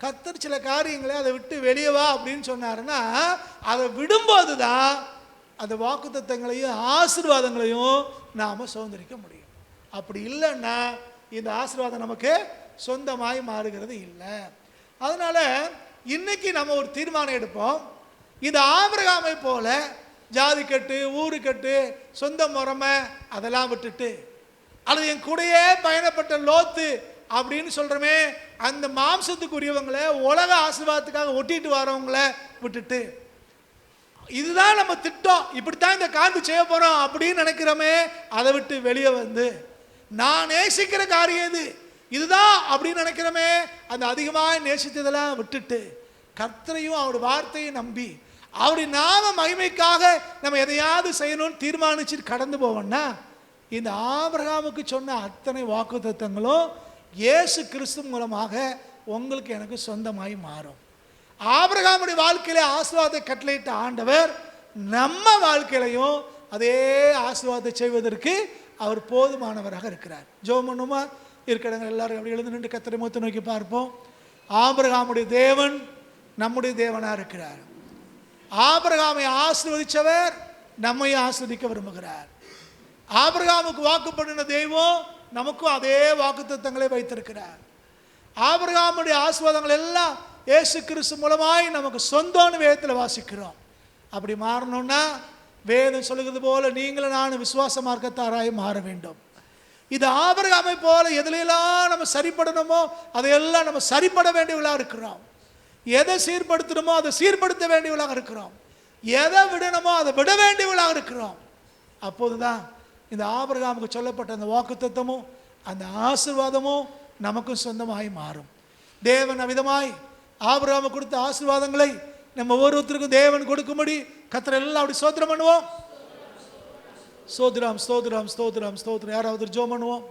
கர்த்தர் சில காரியங்களை அதை விட்டு வெளியே வா அப்படின்னு சொன்னாருன்னா, அதை விடும்போது தான் அந்த வாக்குத்தத்தங்களையும் ஆசீர்வாதங்களையும் நாம் சுதந்திரிக்க முடியும். அப்படி இல்லைன்னா இந்த ஆசீர்வாதம் நமக்கு சொந்தமாய் மாறுகிறது இல்லை. அதனால் இன்னைக்கு நம்ம ஒரு தீர்மானம் எடுப்போம், இது ஆபிரகாமை போல ஜாதி கட்டு ஊரு கட்டு சொந்த முறைமை அதெல்லாம் விட்டுட்டு, அல்லது என் கூடையே பயணப்பட்ட லோத்து அப்படின்னு சொல்கிறோமே அந்த மாம்சத்துக்குரியவங்களை உலக ஆசீர்வாதத்துக்காக ஒட்டிட்டு வரவங்களை விட்டுட்டு, இதுதான் நம்ம திட்டம், இப்படித்தான் இந்த காண்டு செய்ய போகிறோம் அப்படின்னு நினைக்கிறோமே அதை விட்டு வெளியே வந்து, நான் நேசிக்கிற காரியம் இது இதுதான் அப்படின்னு நினைக்கிறோமே அந்த அதிகமாக நேசித்ததெல்லாம் விட்டுட்டு கர்த்தரையும் அவருடைய வார்த்தையை நம்பி அவருடைய நாம மகிமைக்காக நம்ம எதையாவது செய்யணும்னு தீர்மானிச்சு கடந்து போவோம்னா, இந்த ஆபிரகாமுக்கு சொன்ன அத்தனை வாக்குத்தத்தங்களும் இயேசு கிறிஸ்து மூலமாக உங்களுக்கு எனக்கு சொந்தமாய் மாறும். ஆபிரகாமுடைய வாழ்க்கையில ஆசீர்வாதத்தை கட்டளையிட்ட ஆண்டவர் நம்ம வாழ்க்கையிலையும் அதே ஆசீர்வாதத்தை செய்வதற்கு அவர் போதுமானவராக இருக்கிறார். ஜெபம் பண்ணுமா? இருக்கிறவங்க எல்லாரும் அப்படி எழுந்து நின்று கர்த்தரை முகத்தை நோக்கி பார்ப்போம். ஆபிரகாமுடைய தேவன் நம்முடைய தேவனாக இருக்கிறார். ஆபிரகாமை ஆசீர்வதிச்சவர் நம்மையும் ஆசீர்வதிக்க விரும்புகிறார். ஆபிரகாமுக்கு வாக்கு பண்ணின தெய்வம் நமக்கும் அதே வாக்குத்தத்தங்களை வைத்திருக்கிறார். ஆபிரகாமுடைய ஆசீர்வாதங்கள் எல்லாம் இயேசு கிறிஸ்து மூலமாய் நமக்கு சொந்தம்னு வேதத்தில் வாசிக்கிறோம். அப்படி மாறணும்னா வேதம் சொல்லுகிறது போல நீங்களும் நானும் விசுவாச மார்க்கத்தாராய் மாற வேண்டும். இது ஆபிரகாமை போல எதுலாம் நம்ம சரிப்படணுமோ அதையெல்லாம் நம்ம சரிப்பட வேண்டியவர்களாக இருக்கிறோம். எதை சீர்படுத்தணுமோ அதை சீர்படுத்த வேண்டியவளாக இருக்கிறோம். எதை விடணுமோ அதை விட வேண்டியவளாக இருக்கிறோம். அப்போதுதான் இந்த ஆபிரகாமுக்கு சொல்லப்பட்ட அந்த வாக்குத்தத்தமும் அந்த ஆசீர்வாதமும் நமக்கும் சொந்தமாய் மாறும். தேவன் அவ்விதமாய் ஆபிரகாமுக்கு கொடுத்த ஆசீர்வாதங்களை நம்ம ஒவ்வொருத்தருக்கும் தேவன் கொடுக்கும்படி கர்த்தர் எல்லாம் அப்படி ஸ்தோத்திரம் பண்ணுவோம். ஸ்தோத்திரம் ஸ்தோத்திரம் ஸ்தோத்திரம் ஸ்தோத்திரம். யாராவது ஜெபம் பண்ணுவோம்.